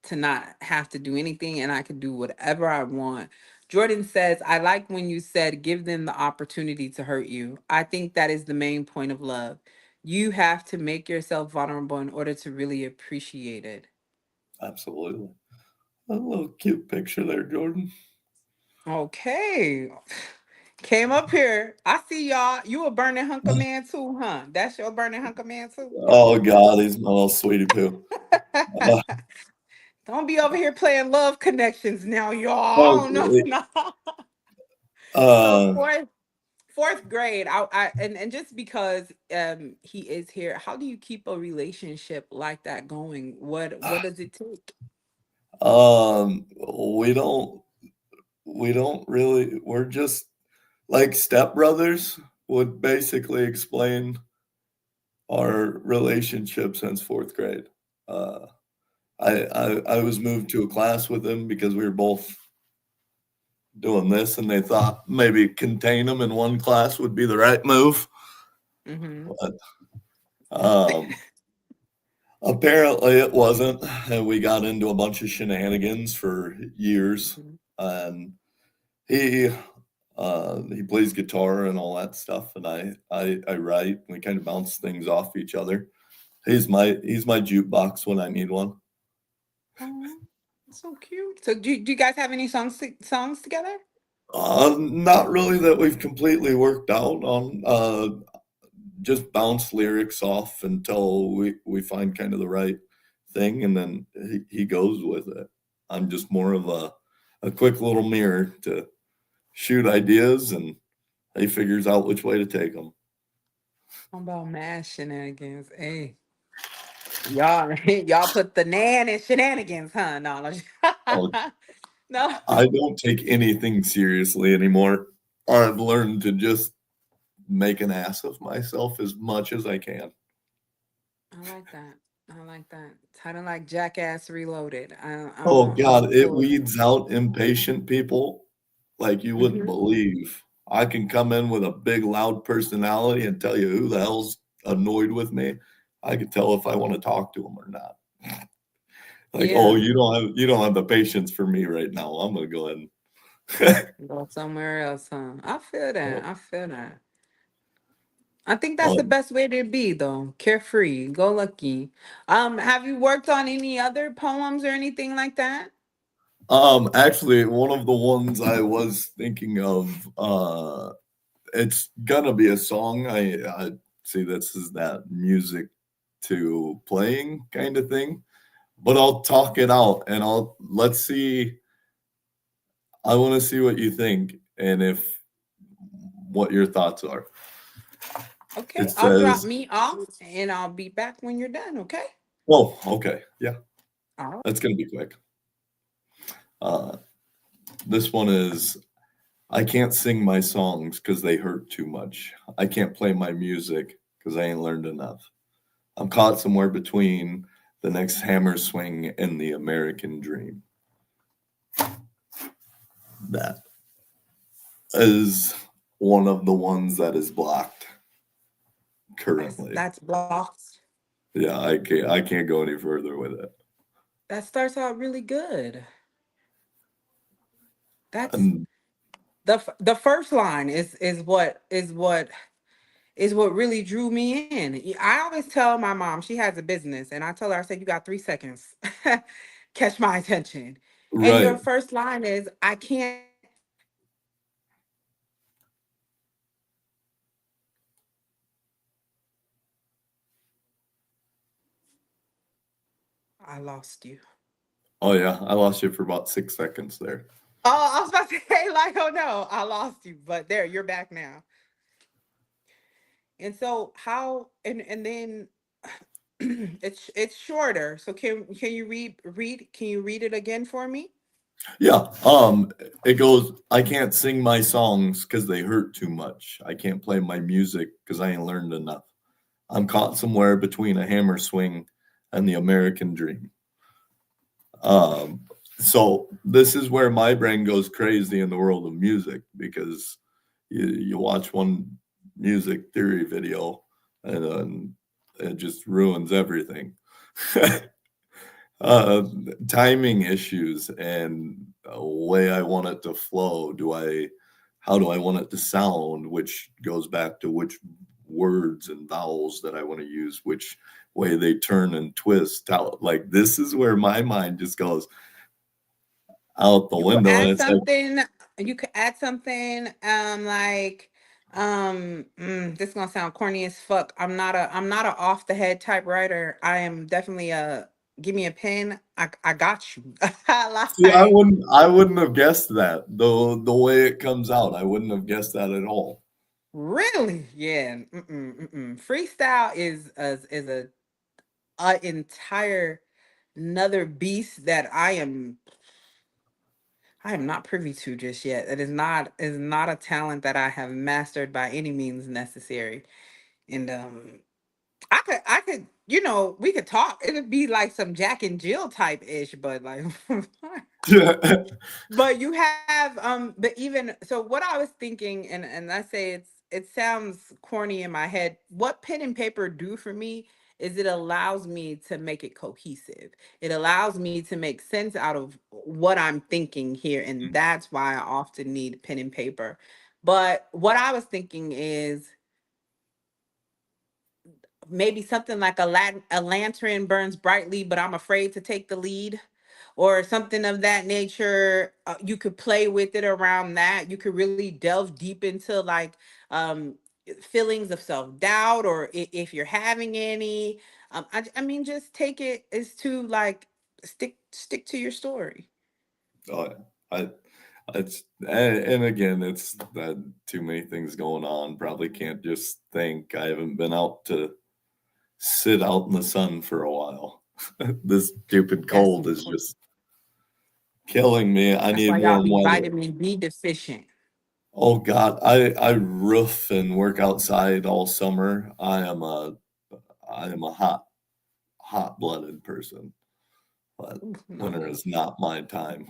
to not have to do anything and I could do whatever I want. Jordan says, I like when you said give them the opportunity to hurt you. I think that is the main point of love. You have to make yourself vulnerable in order to really appreciate it. Absolutely. A little cute picture there, Jordan. Okay. Came up here. I see y'all. You a burning hunk of man too, huh? That's your burning hunk of man too. Oh God, he's my little sweetie poo. Uh, Don't be over here playing love connections now, y'all. I don't know. okay. No. So Uh, fourth grade, and just because he is here, how do you keep a relationship like that going? What does it take? um, we don't we don't really. We're just like stepbrothers would basically explain our relationship since fourth grade. Uh, I was moved to a class with him because we were both doing this, and they thought maybe contain them in one class would be the right move. Mm-hmm. But apparently it wasn't, and we got into a bunch of shenanigans for years. Hmm. And he he plays guitar and all that stuff, and I write. We kind of bounce things off each other. He's my jukebox when I need one. Oh, so cute. So do you guys have any songs together? Not really that we've completely worked out on. Just bounce lyrics off until we find kind of the right thing, and then he goes with it. I'm just more of a quick little mirror to shoot ideas, and he figures out which way to take them. How about mad shenanigans? Hey, y'all, y'all put the nan in shenanigans, huh? No, Oh, no. I don't take anything seriously anymore. I've learned to just make an ass of myself as much as I can. I like that. I like that. It's kind of like Jackass Reloaded. Oh I'm God, it cool with weeds out impatient people like you wouldn't that. believe. I can come in with a big, loud personality and tell you who the hell's annoyed with me. I can tell if I want to talk to them or not. Like, oh, Yeah, you don't have the patience for me right now. I'm gonna go ahead. go somewhere else, huh? I feel that. I feel that. I think that's Oh, the best way to be, though. Carefree, go lucky. Have you worked on any other poems or anything like that? actually, one of the ones I was thinking of, it's gonna be a song. I see this is that music to playing kind of thing, but I'll talk it out and let's see. I want to see what you think and if what your thoughts are. It Okay, I'll drop says, me off and I'll be back when you're done. Okay. "Oh, okay, yeah, All right. that's gonna be quick." Uh, this one is, I can't sing my songs because they hurt too much. I can't play my music because I ain't learned enough. I'm caught somewhere between the next hammer swing and the American dream. That is one of the ones that is blocked currently. That's blocked. Yeah, I can't go any further with it. That starts out really good. That's And the first line is what really drew me in. I always tell my mom, she has a business, and I tell her, I said, you got 3 seconds. Catch my attention. And your right. first line is, I can't. I lost you. Oh yeah, I lost you for about 6 seconds there. Oh, I was about to say, like, oh no, I lost you, but there, you're back now. And so how and then it's shorter. So can you can you read it again for me? Yeah. It goes, I can't sing my songs because they hurt too much. I can't play my music because I ain't learned enough. I'm caught somewhere between a hammer swing and the American dream. Um, so this is where my brain goes crazy in the world of music because you watch one music theory video and then it just ruins everything. uh, Timing issues and a way I want it to flow. How do I want it to sound? Which goes back to which words and vowels that I want to use, which way they turn and twist. Like this is where my mind just goes out the You could window, and add it's like, something. You could add something. Like, this is gonna sound corny as fuck. I'm not a off the head type writer. I am definitely a give me a pen. I got you. see, I Like wouldn't have guessed that. The way it comes out, I wouldn't have guessed that at all. really, yeah. Freestyle is a entire another beast that I am not privy to just yet. It is not a talent that I have mastered by any means necessary. And I could, you know, we could talk. It'd be like some Jack and Jill type ish, but like but you have but even so what I was thinking, and I say it sounds corny in my head. What pen and paper do for me is it allows me to make it cohesive. It allows me to make sense out of what I'm thinking here, and that's why I often need pen and paper. But what I was thinking is maybe something like a lantern burns brightly, but I'm afraid to take the lead, or something of that nature. You could play with it around that. You could really delve deep into like um, feelings of self doubt, or if you're having any. I mean, just take it as to like stick to your story. Oh, yeah. It's and again, it's that too many things going on. Probably can't just think. I haven't been out to sit out in the sun for a while. This stupid That's cold is just killing me. I that's need why y'all warm be weather. vitamin B deficient. Oh God, I roof and work outside all summer. I am a hot blooded person, but Ooh, winter no. is not my time.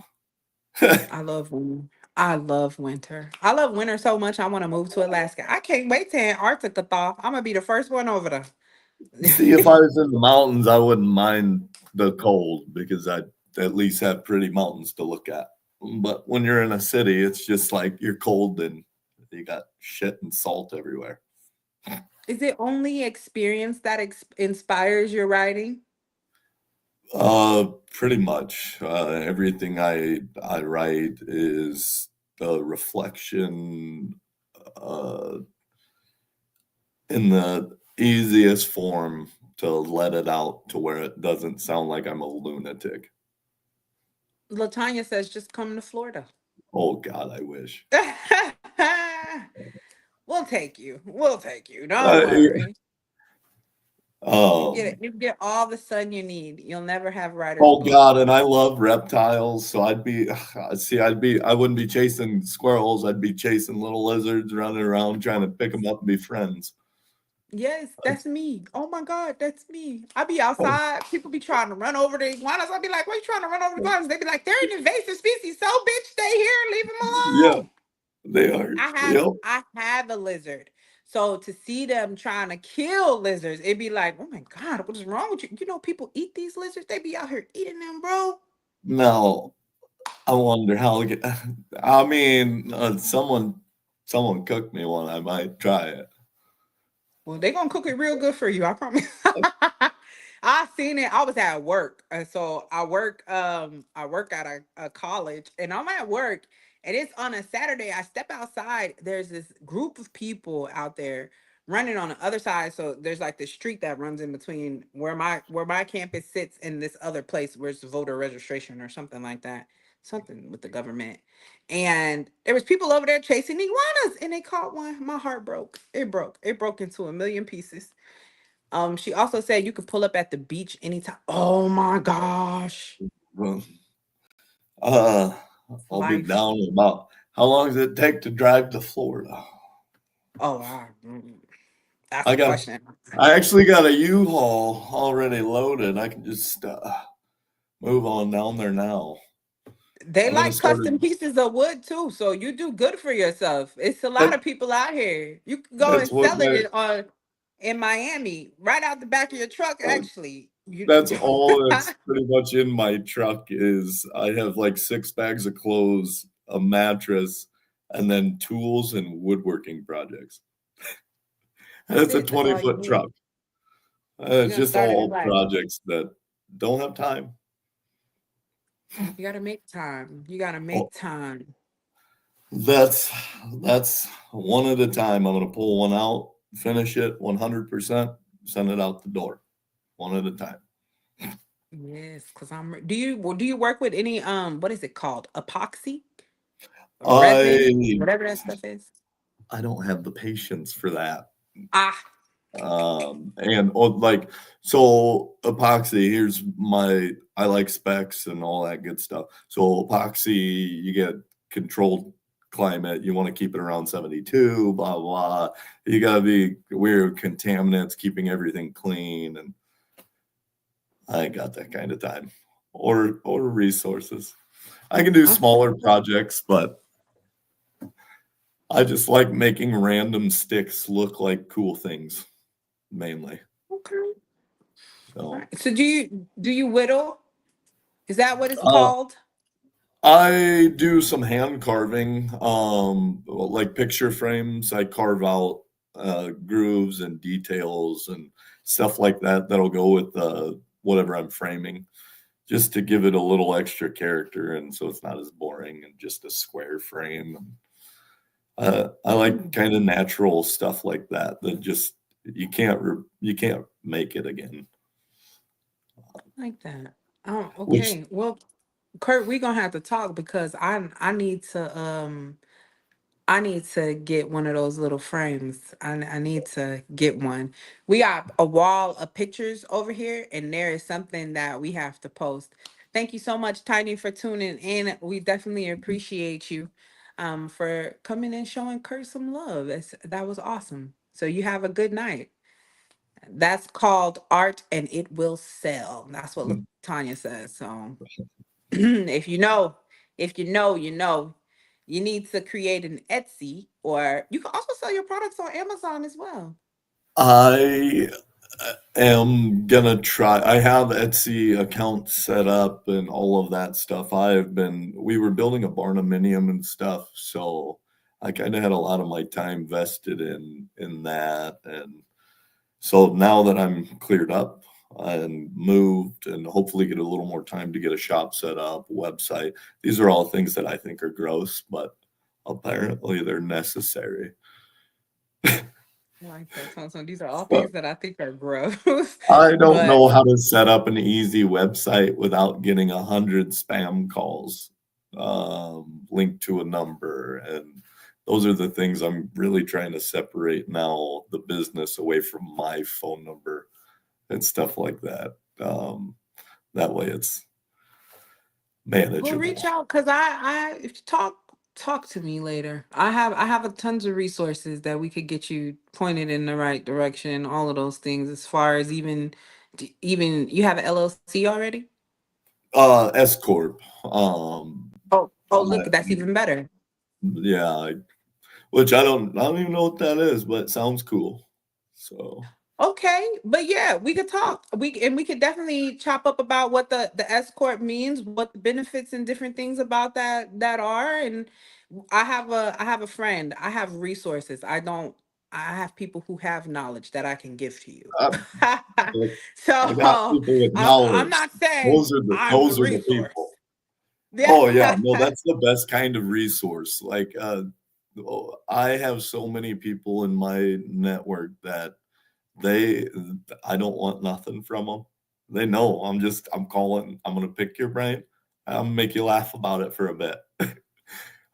I love winter. I love winter. I love winter so much. I want to move to Alaska. I can't wait to Antarctica thaw. I'm gonna be the first one over there. See, if I was in the mountains, I wouldn't mind the cold because I'd at least have pretty mountains to look at. But when you're in a city, it's just like you're cold and you got shit and salt everywhere. Is it only experience that inspires your writing? Pretty much everything I write is a reflection uh, in the easiest form to let it out to where it doesn't sound like I'm a lunatic. Latanya says, just come to Florida. Oh God, I wish. We'll take you. We'll take you. Don't Yeah. worry. Um, You get all the sun you need. You'll never have writer's oh block. God, and I love reptiles, so I wouldn't be chasing squirrels. I'd be chasing little lizards, running around trying to pick them up and be friends. Yes, that's me. Oh my God, that's me. I be Oh, outside. People be trying to run over the iguanas. I be like, "What you trying to run over the iguanas?" They be like, "They're an invasive species. So, bitch, stay here. Leave them yeah, alone." they are. Yep. I have a lizard. So to see them trying to kill lizards, it'd be like, "Oh my God, what is wrong with you?" You know, people eat these lizards. They be out here eating them, bro. No, I wonder how. I mean, someone cooked me one. I might try it. Well, they gonna cook it real good for you. I promise. I seen it. I was at work, and so I work at a college, and I'm at work, and it's on a Saturday. I step outside. There's this group of people out there running on the other side. So there's like this street that runs in between where my campus sits and this other place where it's voter registration or something like that. something with the government. And there was people over there chasing iguanas, and they caught one. My heart broke. It broke. It broke into a million pieces. She also said you could pull up at the beach anytime. Oh my gosh. Well, uh, I'll be Life. down in about how long does it take to drive to Florida? Oh, that's I the got, question. I actually got a U-Haul already loaded. I can just move on down there now. They I'm gonna like start it. custom pieces of wood too, so you do good for yourself. It's a lot That, of people out here. You can go that's and what sell it my in Miami, right out the back of your truck. Actually, you. that's all that's pretty much in my truck is I have like 6 bags of clothes, a mattress, and then tools and woodworking projects. And That's it's a it. That's all you 20-foot need. truck. You're It's gonna just start a new all life. projects that don't have time. You gotta make time. You gotta Oh, make time. that's that's one at a time. I'm gonna pull one out, finish it 100%, send it out the door, one at a time. Yes, because do you work with any what is it called? Epoxy? Resin? I Whatever that stuff is. I don't have the patience for that. Ah, And like so epoxy, here's my I like specs and all that good stuff. So epoxy, you get controlled climate, you want to keep it around 72, blah blah. You gotta be aware of contaminants, keeping everything clean, and I ain't got that kind of time or resources. I can do I'm smaller sorry. projects, but I just like making random sticks look like cool things mainly. Okay. All So right. So do you whittle? Is that what it's uh, called? I do some hand carving, like picture frames. I carve out grooves and details and stuff like that that'll go with whatever I'm framing, just to give it a little extra character, and so it's not as boring and just a square frame. I like Mm, kind of natural stuff like that that just you can't make it again. like that. Which Okay. Well, Kurt, we're gonna have to talk because I need to get one of those little frames. I need to get one. We got a wall of pictures over here, and there is something that we have to post. Thank you so much, Tiny, for tuning in. We definitely appreciate you for coming and showing Kurt some love. That was awesome. So you have a good night. That's called art and it will sell. That's what Tanya says. So if you know, if you know, you need to create an Etsy, or you can also sell your products on Amazon as well. I am gonna try. I have Etsy account set up and all of that stuff. We were building a barnuminium and stuff, so I kind of had a lot of my time vested in that. And so now that I'm cleared up and moved and hopefully get a little more time to get a shop set up, website, these are all things that I think are gross, but apparently they're necessary. Like that. So these are all So things that I think are gross, I don't but know how to set up an easy website without getting 100 spam calls linked to a number. And those are the things I'm really trying to separate now, the business away from my phone number and stuff like that. That way it's we'll reach manageable. out because if you talk to me later. I have a tons of resources that we could get you pointed in the right direction. All of those things, as far as even you have an LLC already. S Corp. Oh, I- look, that's even better. yeah, which I don't even know what that is, but it sounds cool. So Okay, but yeah, we could talk. We could definitely chop up about what the S corp means, what the benefits and different things about that are. And I have a friend. I have resources. I have people who have knowledge that I can give to you. I, I got So people with I'm knowledge. not saying I'm the Those are the resource. people. Yeah. Oh yeah, no, that's the best kind of resource. Like I have so many people in my network that they I don't want nothing from them. They know I'm calling. I'm gonna pick your brain. I'll make you laugh about it for a bit.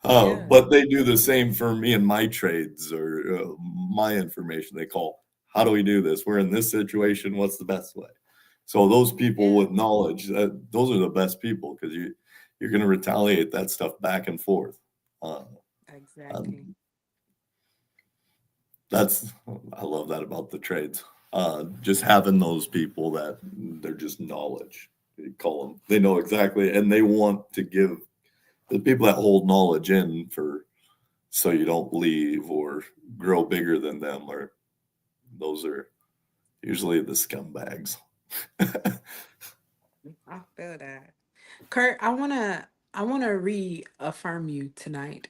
Yeah. But they do the same for me and my trades or my information. They call, how do we do this? We're in this situation. What's the best way? So those people Yeah. with knowledge, those are the best people because you're going to retaliate that stuff back and forth. Uh, Exactly. um, that's I love that about the trades. Just having those people that they're just knowledge. You call them. They know exactly, and they want to give the people that hold knowledge in for so you don't leave or grow bigger than them. Or those are usually the scumbags. I feel that. Curt, I wanna reaffirm you tonight,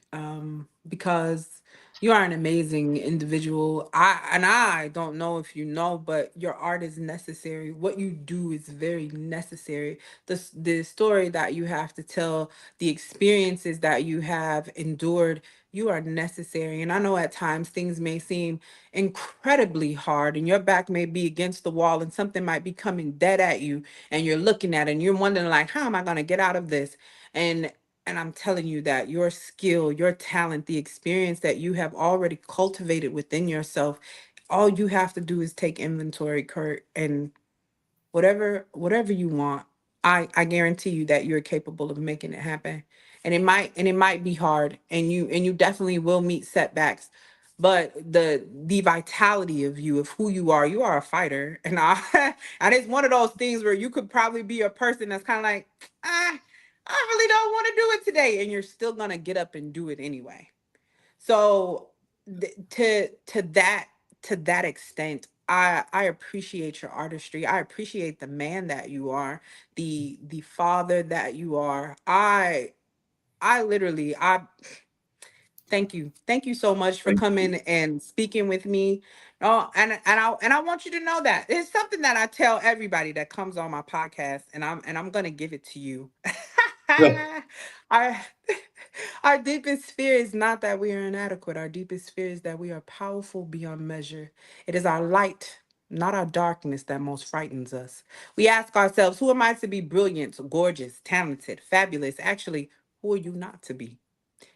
because you are an amazing individual. I don't know if you know, but your art is necessary. What you do is very necessary. The story that you have to tell, the experiences that you have endured, you are necessary. And I know at times things may seem incredibly hard, and your back may be against the wall, and something might be coming dead at you, and you're looking at it and you're wondering like, how am I going to get out of this? And I'm telling you that your skill, your talent, the experience that you have already cultivated within yourself, all you have to do is take inventory, Curt, and whatever you want, I guarantee you that you're capable of making it happen. And it might be hard, and you definitely will meet setbacks, but the vitality of you, of who you are a fighter. And I and it's one of those things where you could probably be a person that's kind of like, ah, I really don't want to do it today, and you're still gonna get up and do it anyway. So to that extent, I appreciate your artistry. I appreciate the man that you are, the father that you are. I literally I thank you. Thank you so much for Thank you. coming and speaking with me. Oh, and I want you to know that it's something that I tell everybody that comes on my podcast, and I'm gonna give it to you. Our our deepest fear is not that we are inadequate. Our deepest fear is that we are powerful beyond measure. It is our light, not our darkness, that most frightens us. We ask ourselves, who am I to be brilliant, gorgeous, talented, fabulous? Actually, who are you not to be?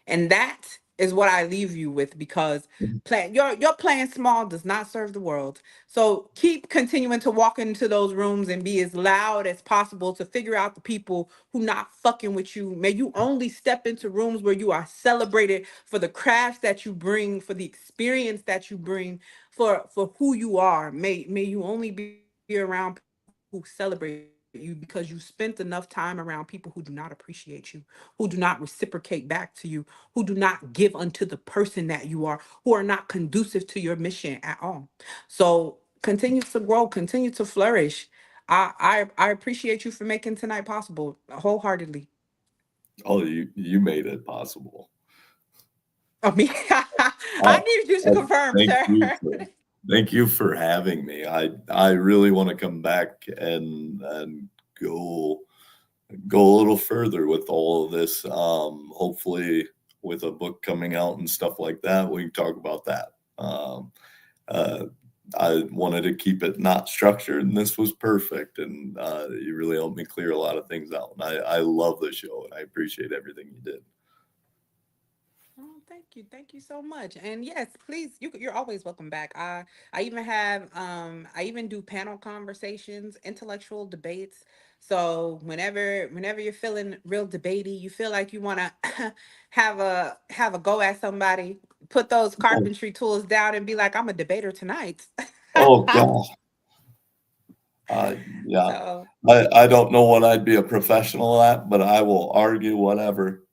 And that is what I leave you with, because your playing small does not serve the world. So keep continuing to walk into those rooms and be as loud as possible to figure out the people who not fucking with you. May you only step into rooms where you are celebrated for the craft that you bring, for the experience that you bring, for who you are. May you only be around people who celebrate you, because you spent enough time around people who do not appreciate you, who do not reciprocate back to you, who do not give unto the person that you are, who are not conducive to your mission at all. So continue to grow, continue to flourish. I appreciate you for making tonight possible wholeheartedly. Oh, you made it possible. I mean, Uh, I needed you to uh, confirm, thank sir. you for thank you for having me. I really want to come back and go go a little further with all of this. Hopefully, with a book coming out and stuff like that, we can talk about that. Uh, I wanted to keep it not structured, and this was perfect. And you really helped me clear a lot of things out. And I love the show, and I appreciate everything you did. Oh, thank you. Thank you so much. And yes, please, you're always welcome back. I even do panel conversations, intellectual debates. So whenever you're feeling real debatey, you feel like you want to have a go at somebody, put those Oh, carpentry tools down and be like, I'm a debater tonight. oh God. Uh, yeah, So I don't know what I'd be a professional at, but I will argue whatever.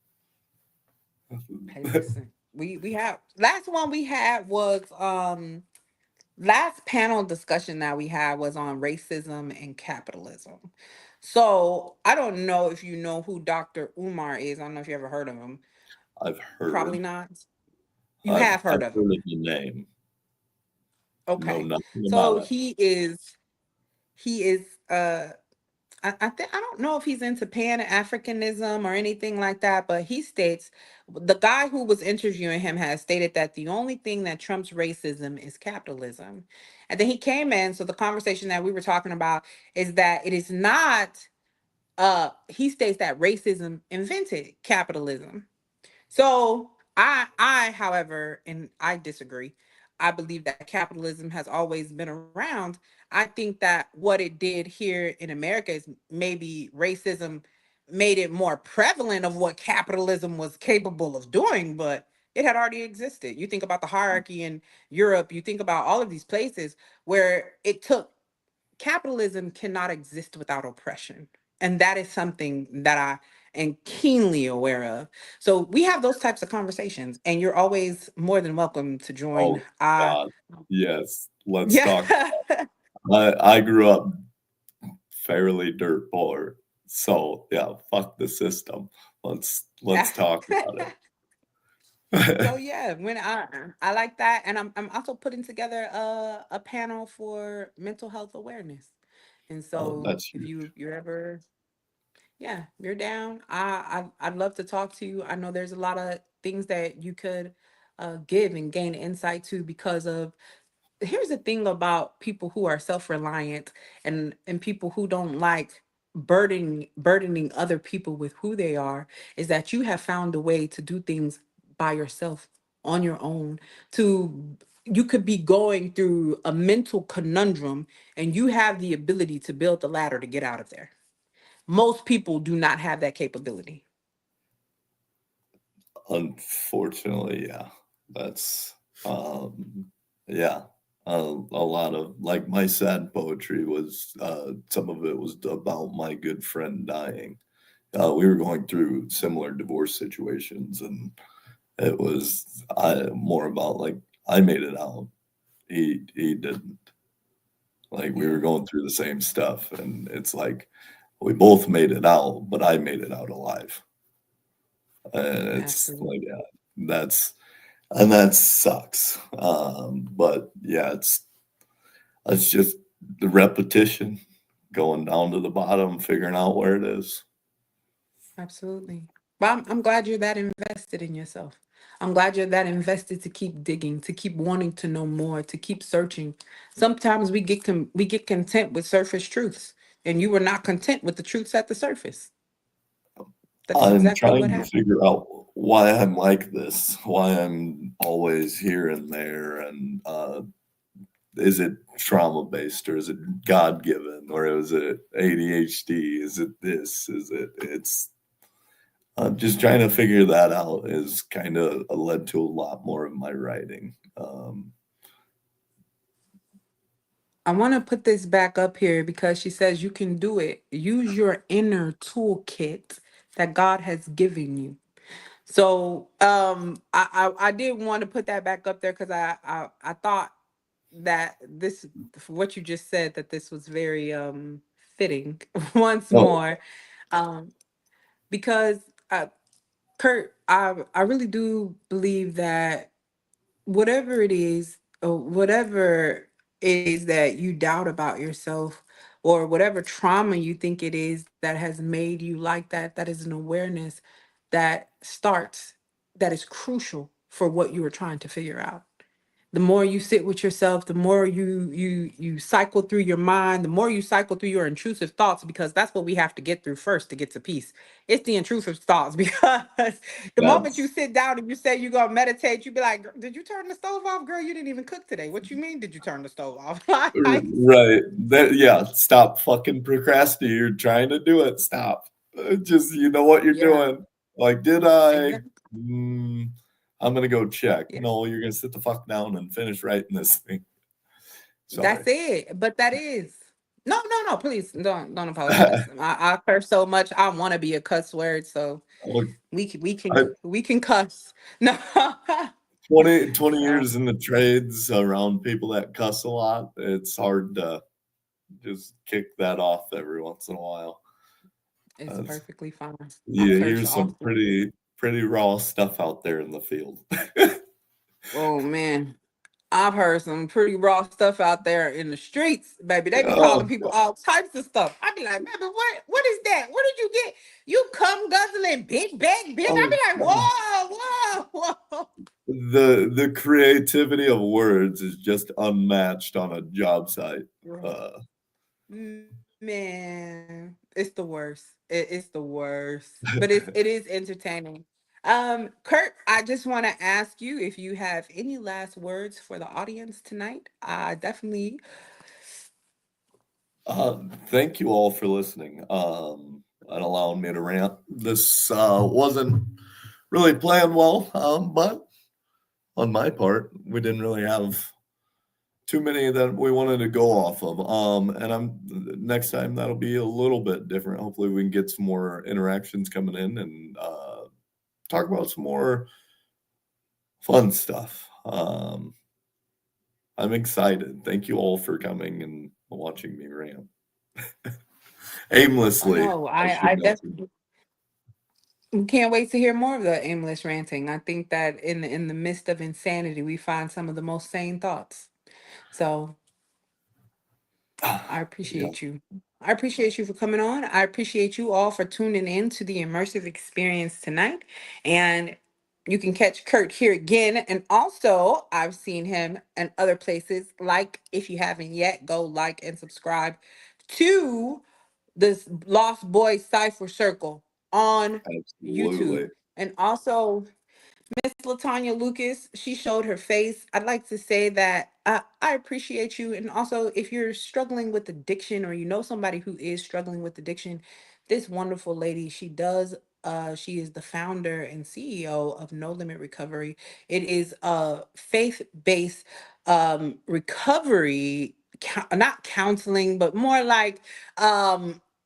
hey, listen, we have last one we had was last panel discussion that we had was on racism and capitalism. So I don't know if you know who Dr. Umar is. I don't know if you ever heard of him. I've Probably heard, not. You have I've heard of heard him. of the name, know Okay. nothing So about it. he is I don't know if he's into Pan-Africanism or anything like that, but he states, the guy who was interviewing him has stated that the only thing that trumps racism is capitalism. And then he came in, so the conversation that we were talking about is that it is not he states that racism invented capitalism. So however, and I disagree. I believe that capitalism has always been around. I think that what it did here in America is maybe racism made it more prevalent of what capitalism was capable of doing, but it had already existed. You think about the hierarchy in Europe, you think about all of these places where it took capitalism cannot exist without oppression. And that is something that I am keenly aware of. So we have those types of conversations, and you're always more than welcome to join. Oh God, yes. Let's Yeah. talk. I grew up fairly dirt poor, so yeah, fuck the system. Let's talk about So it. yeah, when I like that, and I'm also putting together a panel for mental health awareness. And Oh, so that's if huge. you're ever, yeah, you're down. I'd love to talk to you. I know there's a lot of things that you could give and gain insight to because of. Here's the thing about people who are self-reliant and people who don't like burdening other people with who they are is that you have found a way to do things by yourself on your own. To You could be going through a mental conundrum and you have the ability to build the ladder to get out of there. Most people do not have that capability. Unfortunately, yeah. That's yeah. A lot of like my sad poetry was some of it was about my good friend dying. We were going through similar divorce situations, and it was more about like I made it out. He didn't. Like we were Yeah, going through the same stuff, and it's like we both made it out, but I made it out alive. It's like absolutely. that's and that sucks. But yeah, it's just the repetition, going down to the bottom, figuring out where it is. Absolutely. Well, I'm glad you're that invested in yourself. I'm glad you're that invested to keep digging, to keep wanting to know more, to keep searching. Sometimes we get content with surface truths, and you were not content with the truths at the surface. That's I'm exactly trying what to happened. figure out why I'm like this, why I'm always here and there, and is it trauma based or is it God given or is it ADHD? Is it this? Is it? It's just trying to figure that out is kind of led to a lot more of my writing. I want to put this back up here because she says you can do it. Use your inner toolkit that God has given you. So I did want to put that back up there because I thought that this for what you just said that this was very fitting once Oh, more um because Curt, I really do believe that whatever it is, or whatever it is that you doubt about yourself, or whatever trauma you think it is that has made you like that, that is an awareness that starts, that is crucial for what you are trying to figure out. The more you sit with yourself, the more you cycle through your mind, the more you cycle through your intrusive thoughts, because that's what we have to get through first to get to peace. It's the intrusive thoughts because the moment you that's sit down and you say you're gonna meditate, you be like, did you turn the stove off, girl? You didn't even cook today. What you mean did you turn the stove off? Like, right. That, yeah, stop fucking procrastinating. You're trying to do it. Stop. Just you know what you're yeah, doing. Like, did I? exactly. Mm, I'm gonna go check. Yeah. No, you're gonna sit the fuck down and finish writing this thing. That's Sorry. it. But that is no, no, no. Please don't apologize. I curse so much. I want to be a cuss word, so Look, I we can cuss. No. 20 Uh, years in the trades around people that cuss a lot. It's hard to just kick that off every once in a while. it's Uh, perfectly fine. I you hear curse some often. pretty raw stuff out there in the field. Oh man. I've heard some pretty raw stuff out there in the streets, baby. They be calling Oh, people all types of stuff. I be like, baby, what is that? Where did you get? You come guzzling big bag bitch. I oh, be like, whoa, whoa, whoa. the creativity of words is just unmatched on a job site. Right. Uh, Man, It's the worst. It's the worst. But it is entertaining. Kurt, I just want to ask you if you have any last words for the audience tonight. I definitely. Thank you all for listening and allowing me to rant. This wasn't really planned well, but on my part, we didn't really have too many that we wanted to go off of. And I'm next time that'll be a little bit different. Hopefully, we can get some more interactions coming in and talk about some more fun stuff. I'm excited. Thank you all for coming and watching me rant Oh aimlessly. no, I I should note. definitely can't wait to hear more of the aimless ranting. I think that in the midst of insanity, we find some of the most sane thoughts. So I Yeah. appreciate you. I appreciate you for coming on. I appreciate you all for tuning in to the immersive experience tonight. And you can catch Kurt here again. And also, I've seen him in other places. Like, if you haven't yet, go like and subscribe to this Lost Boys Cipher Circle on YouTube. Absolutely. And also, Miss Latanya Lucas, she showed her face. I'd like to say that I appreciate you. And also, if you're struggling with addiction or you know somebody who is struggling with addiction, this wonderful lady, she is the founder and CEO of No Limit Recovery. It is a faith-based recovery, not counseling, but more like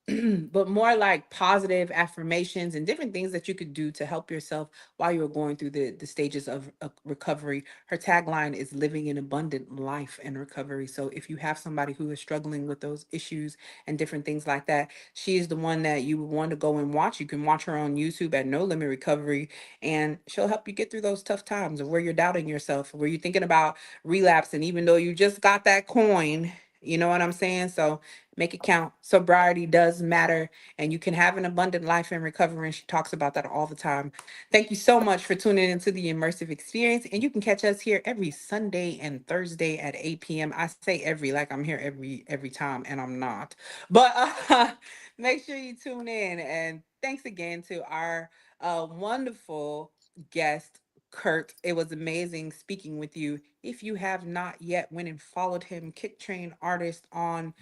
but more like positive affirmations and different things that you could do to help yourself while you're going through the stages of recovery. Her tagline is living an abundant life in recovery. So if you have somebody who is struggling with those issues and different things like that, she is the one that you would want to go and watch. You can watch her on YouTube at No Limit Recovery, and she'll help you get through those tough times of where you're doubting yourself, where you're thinking about relapsing, even though you just got that coin. You know what I'm saying? So make it count. Sobriety does matter, and you can have an abundant life in recovery. And she talks about that all the time. Thank you so much for tuning into the immersive experience. And you can catch us here every Sunday and Thursday at 8 p.m. I say every, like I'm here every time, and I'm not. But make sure you tune in. And thanks again to our wonderful guest, Kurt. It was amazing speaking with you. If you have not yet went and followed him, Kick Train Artist on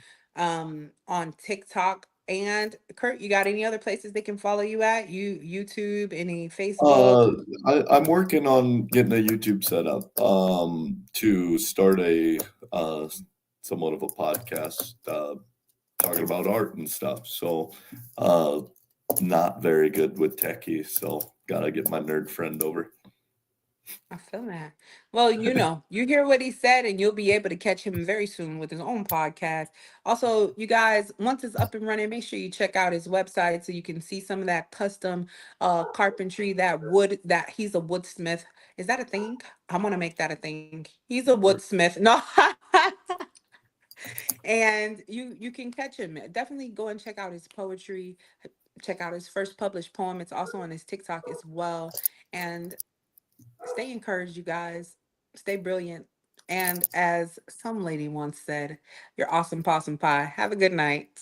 TikTok. And Kurt, you got any other places they can follow you at? YouTube, any Facebook? Uh, I'm working on getting a YouTube set up to start a uh, somewhat of a podcast talking about art and stuff. So, uh, not very good with techie, so gotta get my nerd friend over. I feel that. Well, you hear what he said, and you'll be able to catch him very soon with his own podcast. Also, you guys, once it's up and running, make sure you check out his website so you can see some of that custom carpentry, that wood, that he's a woodsmith. Is that a thing? I'm gonna make that a thing. He's a woodsmith. No. And you can catch him. Definitely go and check out his poetry, check out his first published poem. It's also on his TikTok as well. And stay encouraged, you guys. Stay brilliant. And as some lady once said, you're awesome possum pie. Have a good night.